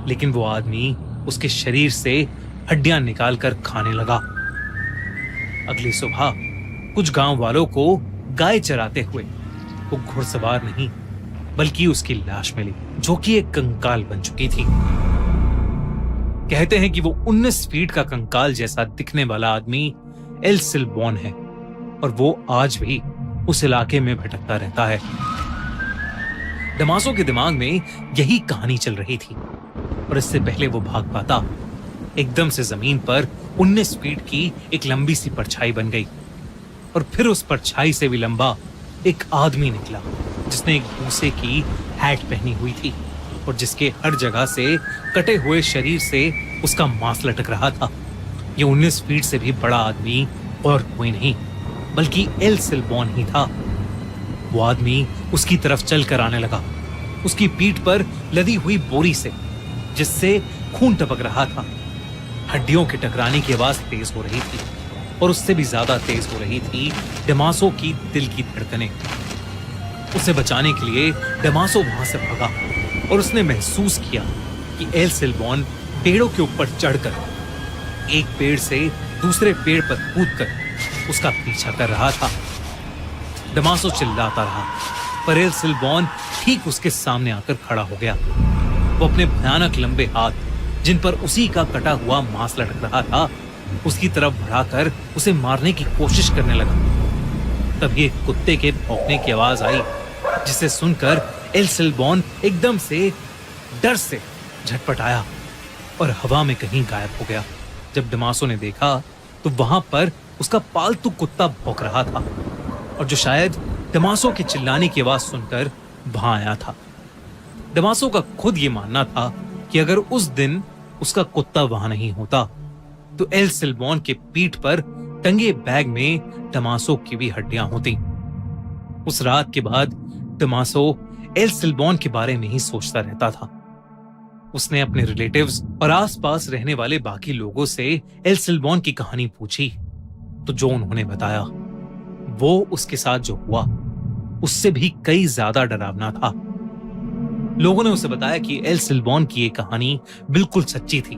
S5: लेकिन वो आदमी उसके शरीर से हड्डियां निकालकर खाने लगा। अगली सुबह कुछ गांव वालों को गाय चराते हुए वो घुड़सवार नहीं, बल्कि उसकी लाश मिली, जो कि एक कंकाल बन चुकी थी। कहते हैं कि वो 19 फीट का कंकाल जैसा दिखने वाला आदमी एल सिल्बॉन है, और वो आज भी उस इलाके में भटकता रहता है। डमासो के दिमाग में यही कहानी चल रही थी, और इससे पहले वो भाग पाता, एकदम से जमीन पर 19 फीट की एक लंबी सी परछाई बन गई, और फिर उस परछाई से भी लंबा एक आदमी निकला, जिसने एक भूसे की हैट पहनी हुई थी, और जिसके हर जगह से कटे हुए शरीर से उसका मांस लटक रहा था। ये 19 फीट से भी बड़ा आदमी और कोई नहीं, बल्कि एल सिल्बॉन ही था। वो आदमी उसकी तरफ चलकर आने लगा, उसकी पीठ पर लदी हुई बोरी से, जिससे खून टपक रहा था। हड्डियों के टकराने की आवाज तेज हो रही थी, और उससे भी ज्यादा तेज हो रही थी डमासो की दिल की धड़कनें। उसे बचाने के लिए डमासो वहां से भागा, और उसने महसूस किया कि एल सिल्बॉन पेड़ों के ऊपर चढ़कर एक पेड़ से दूसरे पेड़ पर कूदकर उसका पीछा कर रहा था। डमासो चिल्लाता रहा, पर एल सिल्बॉन ठीक उसके सामने आकर खड़ा हो गया। वो अपने भयानक लंबे हाथ, जिन पर उसी का कटा हुआ मांस लटक रहा था, उसकी तरफ बढ़ाकर उसे मारने की कोशिश करने लगा। तभी एक कुत्ते के भौंकने की आवाज आई, जिसे सुनकर एल सिल्बॉन एकदम से डर से झटपटाया और हवा में कहीं गायब हो गया। जब डमासो ने देखा तो वहां पर उसका पालतू कुत्ता भौंक रहा था, और जो शायद डमासो के चिल्लाने की आवाज सुनकर वहां आया था। डमासो का खुद ये मानना था कि अगर उस दिन उसका कुत्ता वहां नहीं होता तो एल सिल्बॉन के पीठ पर टंगे बैग में डमासो की भी हड्डियां होती। उस रात के बाद डमासो एल सिल्बॉन के बारे में ही सोचता रहता था। उसने अपने रिलेटिव्स और आसपास रहने वाले बाकी लोगों से एल सिल्बॉन की कहानी पूछी, तो जो उन्होंने बताया वो उसके साथ जो हुआ उससे भी कई ज्यादा डरावना था। लोगों ने उसे बताया कि एल सिल्बॉन की ये कहानी बिल्कुल सच्ची थी,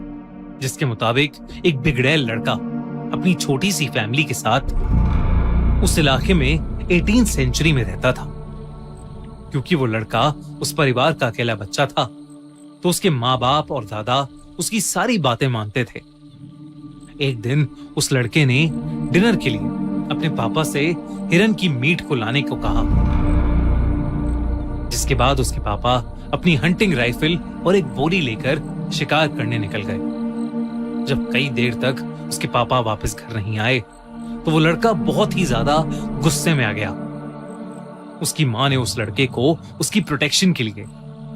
S5: जिसके मुताबिक एक बिगड़ैल लड़का अपनी छोटी सी फैमिली के साथ उस इलाके में 18th सेंचुरी में रहता था। क्योंकि वो लड़का उस परिवार का अकेला बच्चा था, तो उसके माँ बाप और दादा उसकी सारी बातें मानते थे। एक दिन उस लड़के ने डिनर के लिए अपने पापा से हिरन की मीट को लाने को कहा, जिसके बाद उसके पापा अपनी हंटिंग राइफल और एक बोरी लेकर शिकार करने निकल गए। जब कई देर तक उसके पापा वापस घर नहीं आए तो वो लड़का बहुत ही ज्यादा गुस्से में आ गया। उसकी माँ ने उस लड़के को उसकी प्रोटेक्शन के लिए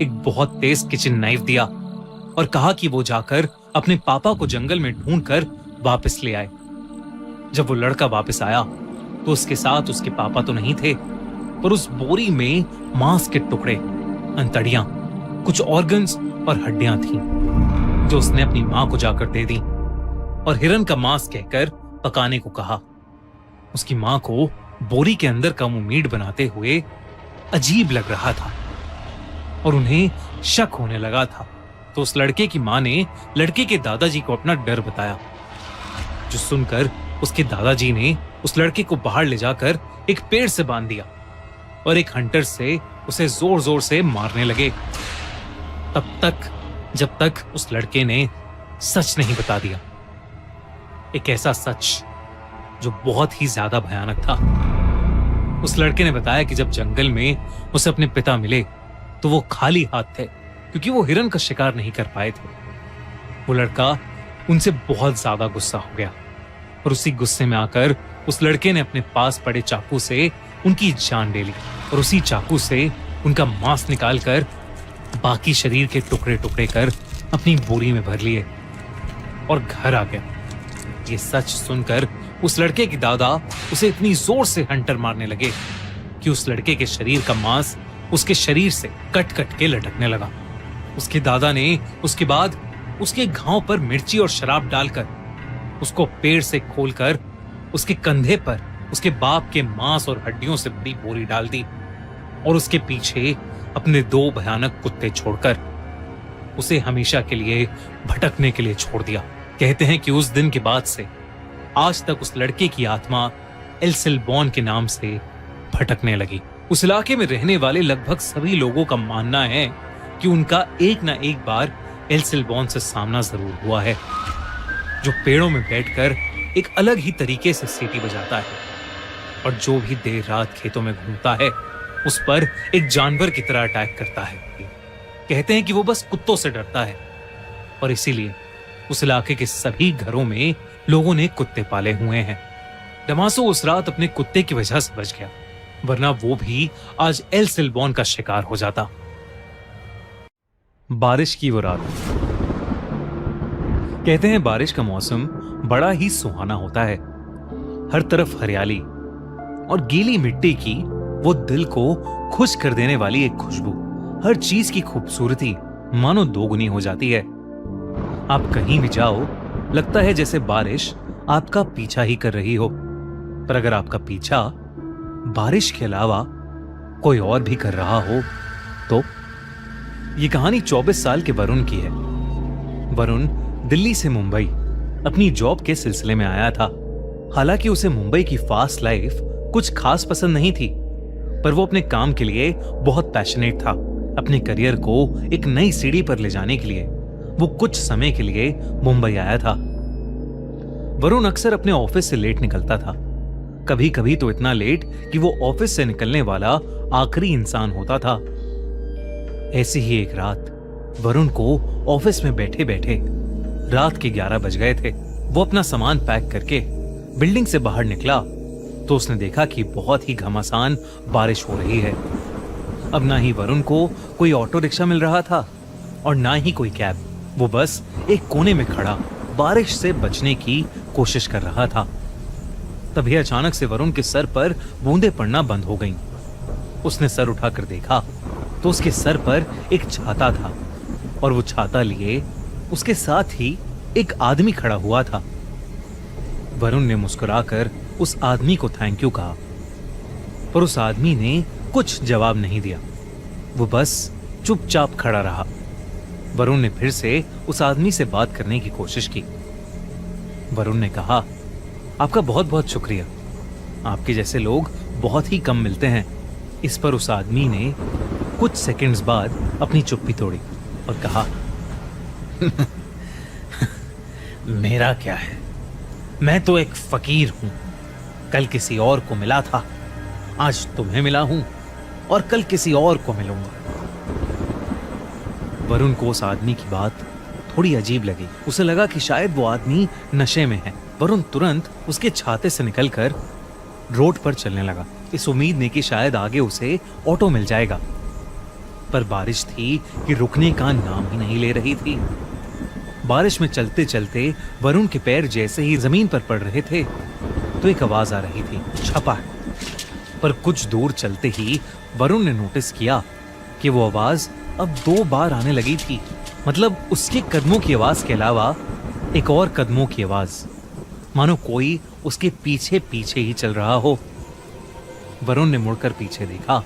S5: एक बहुत तेज किचन नाइफ दिया और कहा कि वो जाकर अपने पापा को जंगल में ढूंढकर वापस ले आए। जब वो लड़का वापस आया तो उसके साथ उसके पापा तो नहीं थे, पर उस बोरी में मांस के टुकड़े, अंतड़ियां, कुछ ऑर्गन्स और हड्डियां थीं, जो उसने अपनी मां को जाकर दे दी और हिरन का मांस कहकर पकाने को कहा। उसकी मां को बोरी के अंदर का मुंह मीट बनाते हुए अजीब लग रहा था और उन्हें शक होने लगा था। तो उस लड़के की मां ने लड़के के दादाजी को अपना डर बताया, जो सुनकर उसके दादाजी ने उस लड़के को बाहर ले जाकर एक पेड़ से बांध दिया और एक हंटर से उसे जोर जोर से मारने लगे, तब तक जब तक उस लड़के ने सच नहीं बता दिया। एक ऐसा सच जो बहुत ही ज्यादा भयानक था। उस लड़के ने बताया कि जब जंगल में उसे अपने पिता मिले तो वो खाली हाथ थे, क्योंकि वो हिरन का शिकार नहीं कर पाए थे। वो लड़का उनसे बहुत ज्यादा गुस्सा हो गया और उसी गुस्से में आकर उस लड़के ने अपने पास पड़े चाकू से उनकी जान ले ली और उसी चाकू से उनका मांस निकालकर बाकी शरीर के टुकड़े टुकड़े कर अपनी बोरी में भर लिए और घर आ गया। ये सच सुनकर उस लड़के के दादा उसे इतनी जोर से हंटर मारने लगे कि उस लड़के के शरीर का मांस उसके शरीर से कट कट के लटकने लगा। उसके दादा ने उसके बाद उसके घाव पर मिर्ची और शराब डालकर उसको पेड़ से खोलकर उसके कंधे पर उसके बाप के मांस और हड्डियों से बड़ी बोरी डाल दी और उसके पीछे अपने 2 भयानक कुत्ते छोड़कर उसे हमेशा के लिए भटकने के लिए छोड़ दिया। कहते हैं कि उस दिन के बाद से आज तक उस लड़के की आत्मा एल्सेलबॉर्न के नाम से भटकने लगी। उस इलाके में रहने वाले लगभग सभी लोगों का मानना है कि उनका एक ना एक बार एल्सेलबॉर्न से सामना जरूर हुआ है, जो पेड़ों में बैठकर एक अलग ही तरीके से सीटी बजाता है और जो भी देर रात खेतों में घूमता है उस पर एक जानवर की तरह अटैक करता है। कहते हैं कि वो बस कुत्तों से डरता है और इसीलिए उस इलाके के सभी घरों में लोगों ने कुत्ते पाले हुए हैं। डमासो उस रात अपने कुत्ते की वजह से बच गया, वरना वो भी आज एल्सेलबॉर्न का शिकार हो जाता। बारिश की वो रात। कहते हैं बारिश का मौसम बड़ा ही सुहाना होता है। हर तरफ हरियाली और गीली मिट्टी की वो दिल को खुश कर देने वाली एक खुशबू, हर चीज की खूबसूरती मानो दोगुनी हो जाती है। आप कहीं भी जाओ लगता है जैसे बारिश आपका पीछा ही कर रही हो, पर अगर आपका पीछा बारिश के अलावा कोई और भी कर रहा हो तो। ये कहानी 24 साल के वरुण की है। वरुण दिल्ली से मुंबई अपनी जॉब के सिलसिले में आया था। हालांकि उसे मुंबई की फास्ट लाइफ कुछ खास पसंद नहीं थी, पर वो अपने काम के लिए बहुत पैशनेट था। अपने करियर को एक नई सीढ़ी पर ले जाने के लिए वो कुछ समय के लिए मुंबई आया था। वरुण अक्सर अपने ऑफिस से लेट निकलता था, कभी कभी तो इतना लेट कि वो ऑफिस से निकलने वाला आखिरी इंसान होता था। ऐसी ही एक रात वरुण को ऑफिस में बैठे बैठे रात के 11 बज गए थे। वो अपना सामान पैक करके बिल्डिंग से बाहर निकला तो उसने देखा कि बहुत ही घमासान बारिश हो रही है। अब ना ही वरुण को कोई ऑटो रिक्शा मिल रहा था और ना ही कोई कैब। वो बस एक कोने में खड़ा बारिश से बचने की कोशिश कर रहा था। तभी अचानक से वरुण के सर पर बूंदें पड़ना बंद हो गईं। उसने सर उठाकर देखा तो उसके सर पर एक छाता था और वो छाता लिए उसके साथ ही एक आदमी खड़ा हुआ था। वरुण ने मुस्कुराकर उस आदमी को थैंक यू कहा, पर उस आदमी ने कुछ जवाब नहीं दिया। वो बस चुपचाप खड़ा रहा। वरुण ने फिर से उस आदमी से बात करने की कोशिश की। वरुण ने कहा, आपका बहुत बहुत शुक्रिया, आपके जैसे लोग बहुत ही कम मिलते हैं। इस पर उस आदमी ने कुछ सेकंड्स बाद अपनी चुप्पी तोड़ी और कहा, मेरा क्या है, मैं तो एक फकीर हूं। कल किसी और को मिला था, आज तुम्हें मिला हूं और कल किसी और को मिलूंगा। वरुण को उस आदमी की बात थोड़ी अजीब लगी। उसे लगा कि शायद वो आदमी नशे में है। वरुण तुरंत उसके छाते से निकलकर रोड पर चलने लगा, इस उम्मीद में कि शायद आगे उसे ऑटो मिल जाएगा। पर बारिश थी कि रुकने का नाम ही नहीं ले रही थी। बारिश में चलते चलते वरुण के पैर जैसे ही जमीन पर पड़ रहे थे तो एक आवाज आ रही थी, छपा। पर कुछ दूर चलते ही वरुण ने नोटिस किया कि वो आवाज अब 2 बार आने लगी थी। मतलब उसके कदमों की आवाज के अलावा एक और कदमों की आवाज, मानो कोई उसके पीछे पीछे ही चल रहा हो। वरुण ने मुड़कर पीछे देखा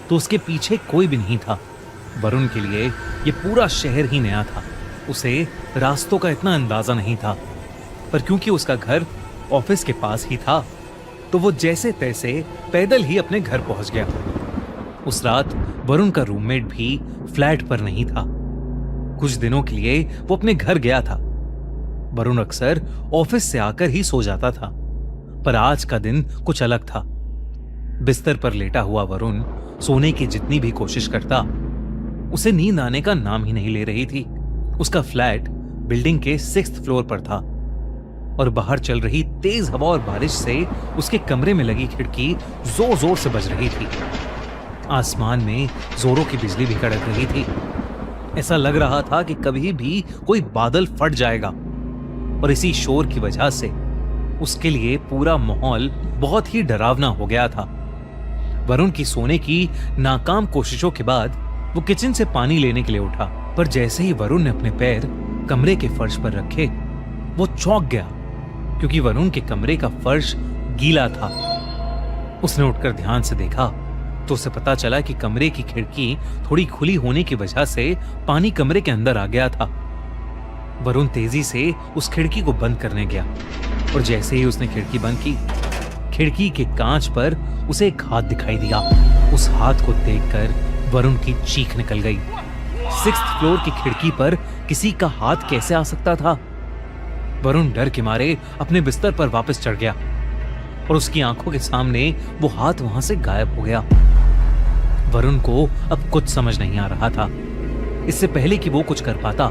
S5: तो उसके पीछे कोई भी नहीं था। वरुण के लिए ये पूरा शहर ही नया था। उसे रास्तों का इतना अंदाजा नहीं था, पर क्योंकि उसका घर ऑफिस के पास ही था तो वो जैसे तैसे पैदल ही अपने घर पहुंच गया। उस रात वरुण का रूममेट भी फ्लैट पर नहीं था। कुछ दिनों के लिए वो अपने घर गया था। वरुण अक्सर ऑफिस से आकर ही सो जाता था, पर आज का दिन कुछ अलग था। बिस्तर पर लेटा हुआ वरुण सोने की जितनी भी कोशिश करता, उसे नींद आने का नाम ही नहीं ले रही थी। उसका फ्लैट बिल्डिंग के 6th फ्लोर पर था और बाहर चल रही तेज हवा और बारिश से उसके कमरे में लगी खिड़की जोर जोर से बज रही थी। आसमान में जोरों की बिजली भी कड़क रही थी। ऐसा लग रहा था कि कभी भी कोई बादल फट जाएगा, और इसी शोर की वजह से उसके लिए पूरा माहौल बहुत ही डरावना हो गया था। वरुण की सोने की नाकाम कोशिशों के बाद वो किचन से पानी लेने के लिए उठा, पर जैसे ही वरुण ने अपने पैर कमरे के फर्श पर रखे, वो चौंक गया, क्योंकि वरुण के कमरे का फर्श गीला था। उसने उठकर ध्यान से देखा तो उसे पता चला कि कमरे की खिड़की थोड़ी खुली होने की वजह से पानी कमरे के अंदर आ गया था। वरुण तेजी से उस खिड़की को बंद करने गया, और जैसे ही उसने खिड़की बंद की, खिड़की के कांच पर उसे एक हाथ दिखाई दिया। उस हाथ को देखकर वरुण की चीख निकल गई। 6th फ्लोर की खिड़की पर किसी का हाथ कैसे आ सकता था? वरुण डर के मारे अपने बिस्तर पर वापस चढ़ गया, और उसकी आंखों के सामने वो हाथ वहां से गायब हो गया। वरुण को अब कुछ समझ नहीं आ रहा था। इससे पहले कि वो कुछ कर पाता,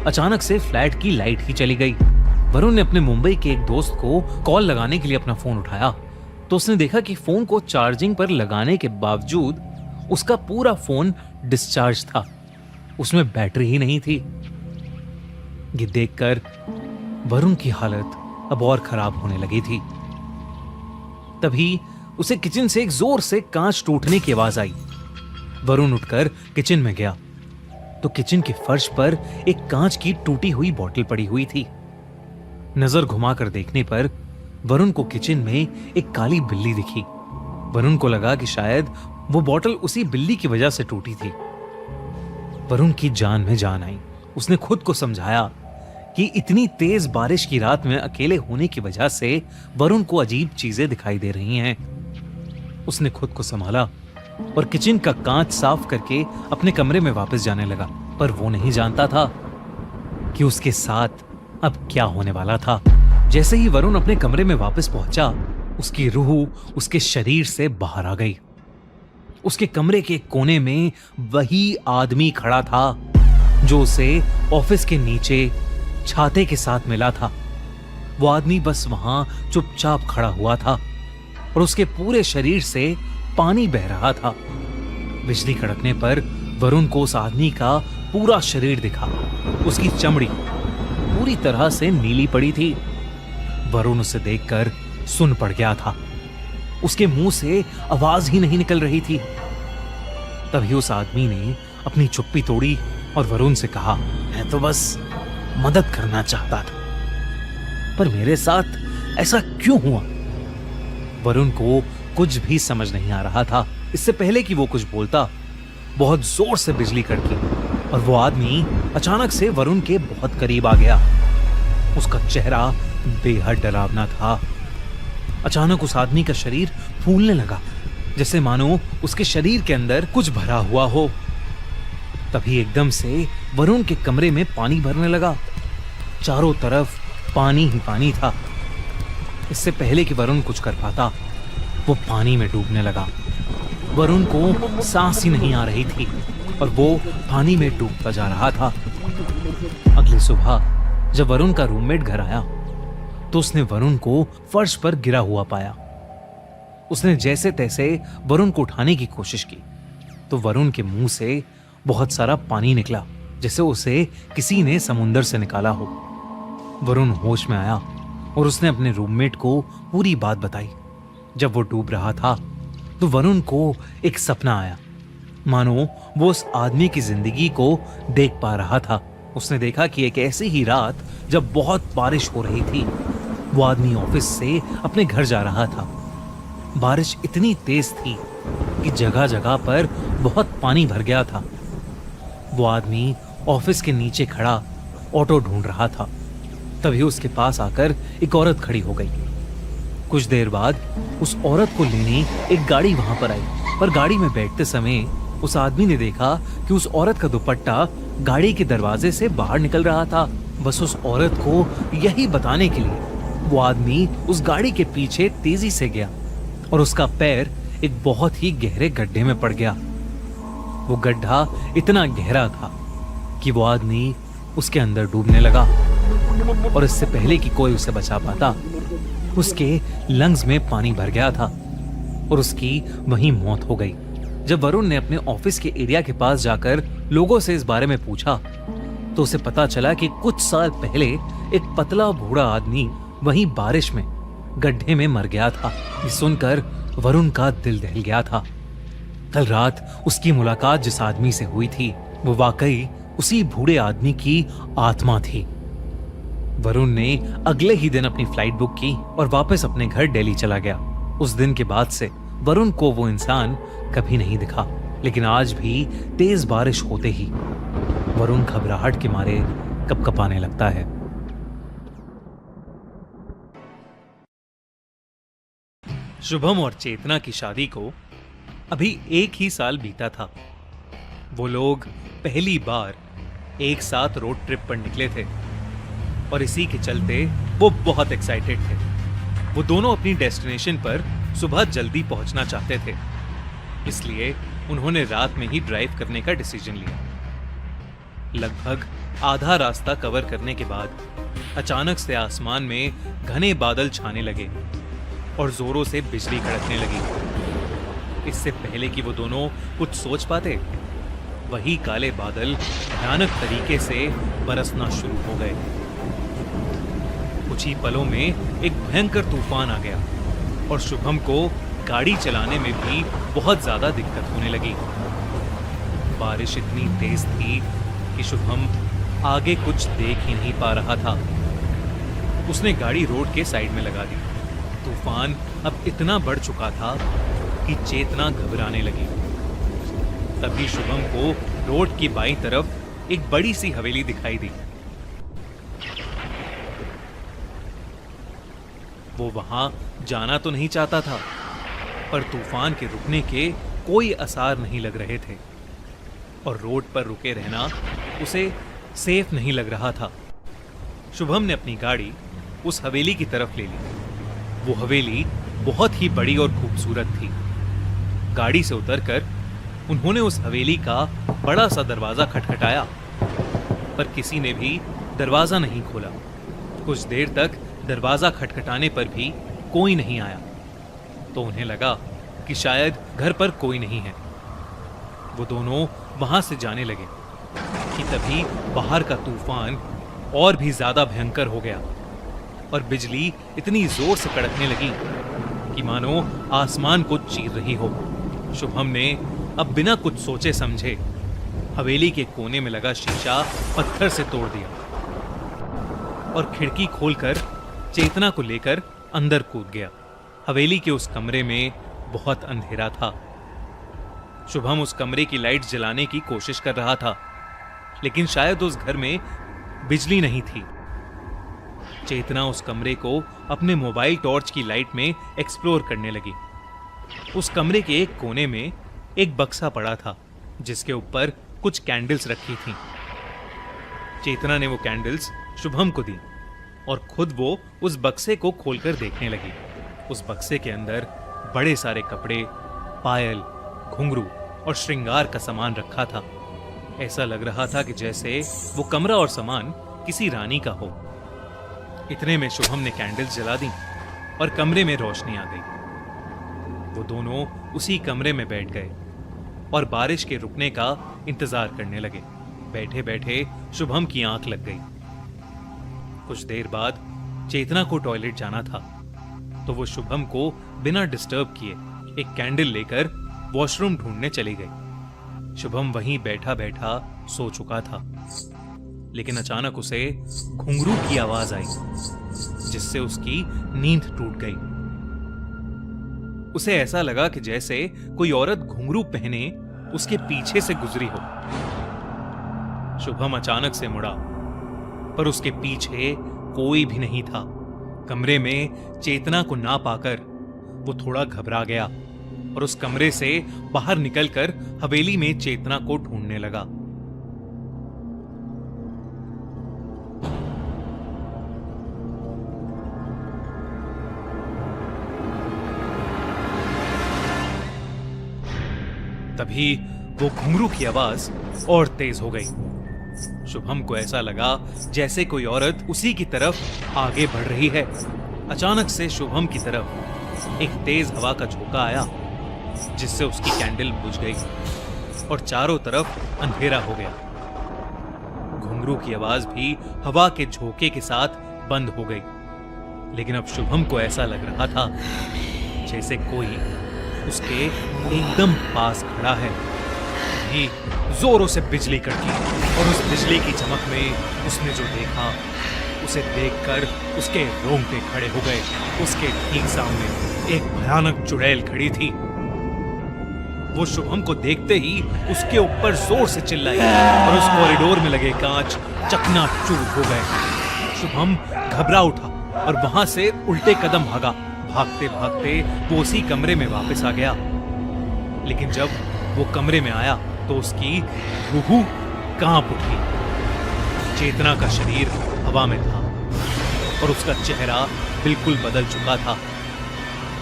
S5: अचानक से फ्लैट की लाइट ही चली गई। वरुण ने अपने मुंबई के एक दोस्त को कॉल लगाने के लिए अपना फोन उठाया, तो उसने देखा कि फोन को चार्जिंग पर लगाने के बावजूद उसका पूरा फोन डिस्चार्ज था। उसमें बैटरी ही नहीं थी। ये देखकर वरुण की हालत अब और खराब होने लगी थी। तभी उसे किचन से एक जोर से कांच टूटने की आवाज आई। वरुण उठकर किचन में गया तो किचन के फर्श पर एक कांच की टूटी हुई बोतल पड़ी हुई थी। नजर घुमाकर देखने पर वरुण को किचन में एक काली बिल्ली दिखी। वरुण को लगा कि शायद वो बोतल उसी बिल्ली की वजह से टूटी थी। वरुण की जान में जान आई। उसने खुद को समझाया कि इतनी तेज बारिश की रात में अकेले होने की वजह से वरुण को अजीब चीजें दिखाई दे रही हैं। उसने खुद को संभाला और किचन का कांच साफ करके अपने कमरे में वापस जाने लगा, पर वो नहीं जानता था कि उसके साथ अब क्या होने वाला था। जैसे ही वरुण अपने कमरे में वापस पहुंचा, उसकी रूह उसके शरीर से बाहर आ गई। उसके कमरे के कोने में वही आदमी खड़ा था जो उसे ऑफिस के नीचे छाते के साथ मिला था। वो आदमी बस वहां चुपचाप खड़ा हुआ था और उसके पूरे शरीर से पानी बह रहा था। बिजली कड़कने पर वरुण को उस आदमी का पूरा शरीर दिखा। उसकी चमड़ी पूरी तरह से नीली पड़ी थी। वरुण उसे देखकर सुन पड़ गया था। उसके मुंह से आवाज ही नहीं निकल रही थी। तभी उस आदमी ने अपनी चुप्पी तोड़ी और वरुण से कहा, मैं तो बस मदद करना चाहता था, पर मेरे साथ ऐसा क्यों हुआ? वरुण को कुछ भी समझ नहीं आ रहा था। इससे पहले कि वो कुछ बोलता, बहुत जोर से बिजली कड़की और वो आदमी अचानक से वरुण के बहुत करीब आ गया। उसका चेहरा बेहद डरावना था। अचानक उस आदमी का शरीर फूलने लगा, जैसे मानो उसके शरीर के अंदर कुछ भरा हुआ हो। तभी एकदम से वरुण के कमरे में पानी भरने लगा। चारों तरफ पानी ही पानी था। इससे पहले कि वरुण कुछ कर पाता, वो पानी में डूबने लगा। वरुण को सांस ही नहीं आ रही थी और वो पानी में डूबता जा रहा था। अगली सुबह जब वरुण का रूममेट घर आया तो उसने वरुण को फर्श पर गिरा हुआ पाया। उसने जैसे तैसे वरुण को उठाने की कोशिश की तो वरुण के मुंह से बहुत सारा पानी निकला, जैसे उसे किसी ने समुंदर से निकाला हो। वरुण होश में आया और उसने अपने रूममेट को पूरी बात बताई। जब वो डूब रहा था तो वरुण को एक सपना आया, मानो वो उस आदमी की जिंदगी को देख पा रहा था। उसने देखा कि एक ऐसी ही रात जब बहुत बारिश हो रही थी, वो आदमी ऑफिस से अपने घर जा रहा था। बारिश इतनी तेज थी कि जगह जगह पर बहुत पानी भर गया था। वो आदमी ऑफिस के नीचे खड़ा ऑटो ढूंढ रहा था। तभी उसके पास आकर एक औरत खड़ी हो गई। कुछ देर बाद उस औरत को लेने एक गाड़ी वहां पर आई। पर गाड़ी में बैठते समय उस आदमी ने देखा कि उस औरत का दुपट्टा गाड़ी के दरवाजे से बाहर निकल रहा था। बस उस औरत को यही बताने के लिए वो आदमी उस गाड़ी के पीछे तेजी से गया और उसका पैर एक बहुत ही गहरे गड्ढे में पड़ गया। वो गड्ढा इतना गहरा था कि वो आदमी उसके अंदर डूबने लगा और इससे पहले कि कोई उसे बचा पाता, उसके लंग्स में पानी भर गया था और उसकी वहीं मौत हो गई। जब वरुण ने अपने ऑफिस के एरिया के पास जाकर लोगों से इस बारे में पूछा तो उसे पता चला कि कुछ साल पहले एक पतला बूढ़ा आदमी वहीं बारिश में गड्ढे में मर गया था। ये सुनकर वरुण का दिल दहल गया था। कल रात उसकी मुलाकात जिस आदमी से हुई थी वो वाकई उसी बूढ़े आदमी की आत्मा थी। वरुण ने अगले ही दिन अपनी फ्लाइट बुक की और वापस अपने घर दिल्ली चला गया। उस दिन के बाद से वरुण को वो इंसान कभी नहीं दिखा, लेकिन आज भी तेज बारिश होते ही वरुण घबराहट के मारे कपकपाने लगता है। शुभम और चेतना की शादी को अभी 1 ही साल बीता था। वो लोग पहली बार एक साथ रोड ट्रिप पर निकले थे और इसी के चलते वो बहुत एक्साइटेड थे। वो दोनों अपनी डेस्टिनेशन पर सुबह जल्दी पहुंचना चाहते थे, इसलिए उन्होंने रात में ही ड्राइव करने का डिसीजन लिया। लगभग आधा रास्ता कवर करने के बाद अचानक से आसमान में घने बादल छाने लगे और जोरों से बिजली कड़कने लगी। इससे पहले कि वो दोनों कुछ सोच पाते, वही काले बादल भयानक तरीके से बरसना शुरू हो गए। कुछ ही पलों में एक भयंकर तूफान आ गया और शुभम को गाड़ी चलाने में भी बहुत ज्यादा दिक्कत होने लगी। बारिश इतनी तेज थी कि शुभम आगे कुछ देख ही नहीं पा रहा था। उसने गाड़ी रोड के साइड में लगा दी। तूफान अब इतना बढ़ चुका था कि चेतना घबराने लगी। तभी शुभम को रोड की बाईं तरफ एक बड़ी सी हवेली दिखाई दी। वो वहां जाना तो नहीं चाहता था, पर तूफान के रुकने के कोई आसार नहीं लग रहे थे और रोड पर रुके रहना उसे सेफ नहीं लग रहा था। शुभम ने अपनी गाड़ी उस हवेली की तरफ ले ली। वो हवेली बहुत ही बड़ी और खूबसूरत थी। गाड़ी से उतरकर उन्होंने उस हवेली का बड़ा सा दरवाजा खटखटाया, पर किसी ने भी दरवाजा नहीं खोला। कुछ देर तक दरवाजा खटखटाने पर भी कोई नहीं आया, तो उन्हें लगा कि शायद घर पर कोई नहीं है। वो दोनों वहां से जाने लगे कि तभी बाहर का तूफान और भी ज्यादा भयंकर हो गया और बिजली इतनी जोर से कड़कने लगी कि मानो आसमान को चीर रही हो। शुभम ने अब बिना कुछ सोचे समझे हवेली के कोने में लगा शीशा पत्थर से तोड़ दिया और खिड़की खोलकर चेतना को लेकर अंदर कूद गया। हवेली के उस कमरे में बहुत अंधेरा था। शुभम उस कमरे की लाइट जलाने की कोशिश कर रहा था, लेकिन शायद उस घर में बिजली नहीं थी। चेतना उस कमरे को अपने मोबाइल टॉर्च की लाइट में एक्सप्लोर करने लगी। उस कमरे के एक कोने में एक बक्सा पड़ा था जिसके ऊपर कुछ कैंडल्स रखी थीं। चेतना ने वो कैंडल्स शुभम को दी और खुद वो उस बक्से को खोलकर देखने लगी। उस बक्से के अंदर बड़े सारे कपड़े, पायल, घुंघरू और श्रृंगार का सामान रखा था। ऐसा लग रहा था कि जैसे वो कमरा और सामान किसी रानी का हो। इतने में शुभम ने कैंडल्स जला दी और कमरे में रोशनी आ गई। वो दोनों उसी कमरे में बैठ गए और बारिश के रुकने का इंतजार करने लगे। बैठे बैठे शुभम की आंख लग गई। कुछ देर बाद चेतना को टॉयलेट जाना था, तो वो शुभम को बिना डिस्टर्ब किए एक कैंडल लेकर वॉशरूम ढूंढने चली गई। शुभम वहीं बैठा बैठा सो चुका था, लेकिन अचानक उसे घुंघरू की आवाज आई जिससे उसकी नींद टूट गई। उसे ऐसा लगा कि जैसे कोई औरत घुंघरू पहने उसके पीछे से गुजरी हो। शुभम अचानक से मुड़ा, पर उसके पीछे कोई भी नहीं था। कमरे में चेतना को ना पाकर वो थोड़ा घबरा गया और उस कमरे से बाहर निकलकर हवेली में चेतना को ढूंढने लगा। तभी वो घुंघरू की आवाज और तेज हो गई। शुभम को ऐसा लगा जैसे कोई औरत उसी की तरफ आगे बढ़ रही है। अचानक से शुभम की तरफ एक तेज हवा का झोंका आया, जिससे उसकी कैंडल बुझ गई और चारों तरफ अंधेरा हो गया। घुंघरू की आवाज भी हवा के झोंके के साथ बंद हो गई, लेकिन अब शुभम को ऐसा लग रहा था जैसे कोई उसके एकदम पास खड़ा है। ही जोरों से बिजली कड़की और उस बिजली की चमक में उसने जो देखा, उसे देखकर उसके रोंगटे खड़े हो गए। उसके ठीक सामने एक भयानक चुड़ैल खड़ी थी। वो शुभम को देखते ही उसके ऊपर जोर से चिल्लाई और उस कॉरिडोर में लगे कांच चकनाचूर हो गए। शुभम घबरा उठा और वहां से उल्टे कदम भागा। भागते भागते वो उसी कमरे में वापस आ गया, लेकिन जब वो कमरे में आया तो उसकी रूह कांप उठी। चेतना का शरीर हवा में था और उसका चेहरा बिल्कुल बदल चुका था।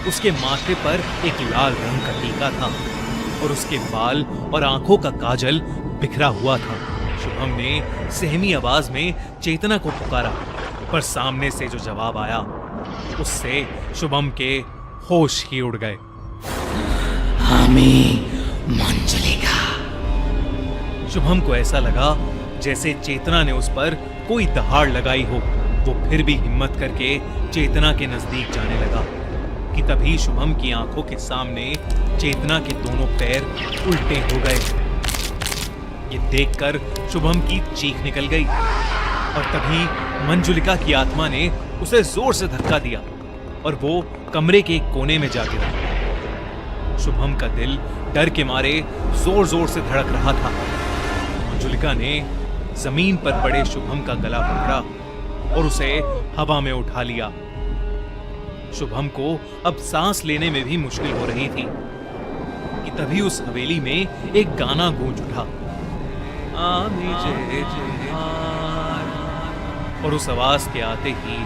S5: उसके माथे पर एक लाल रंग का टीका था और उसके बाल और आंखों का काजल बिखरा हुआ था। शुभम ने सहमी आवाज में चेतना को पुकारा, पर सामने से जो जवाब आया उससे शुभम के होश ही उड़ गए। शुभम को ऐसा लगा जैसे चेतना ने उस पर कोई दहाड़ लगाई हो। वो फिर भी हिम्मत करके चेतना के नजदीक जाने लगा कि तभी शुभम की आंखों के सामने चेतना के दोनों पैर उल्टे हो गए। ये देखकर शुभम की चीख निकल गई और तभी मंजुलिका की आत्मा ने उसे जोर से धक्का दिया और वो कमरे के एक कोने में जा गिरा। शुभम का दिल डर के मारे जोर जोर से धड़क रहा था। मंजुलिका ने जमीन पर पड़े शुभम का गला पकड़ा और उसे हवा में उठा लिया। शुभम को अब सांस लेने में भी मुश्किल हो रही थी कि तभी उस हवेली में एक गाना गूंज उठा, और उस आवाज के आते ही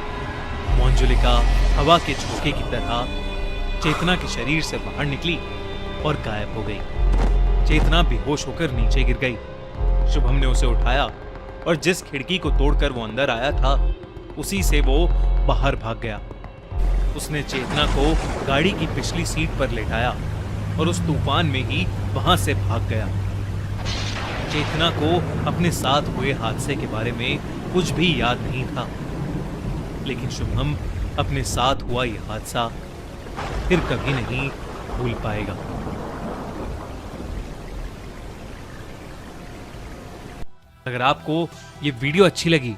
S5: मंजुलिका हवा के झोंके की तरह चेतना के शरीर से बाहर निकली और गायब हो गई। चेतना बेहोश होकर नीचे गिर गई। शुभम ने उसे उठाया और जिस खिड़की को तोड़कर वो अंदर आया था उसी से वो बाहर भाग गया। उसने चेतना को गाड़ी की पिछली सीट पर लेटाया और उस तूफान में ही वहां से भाग गया। चेतना को अपने साथ हुए हादसे के बारे में कुछ भी याद नहीं था, लेकिन शुभम अपने साथ हुआ यह हादसा फिर कभी नहीं भूल पाएगा। अगर आपको ये वीडियो अच्छी लगी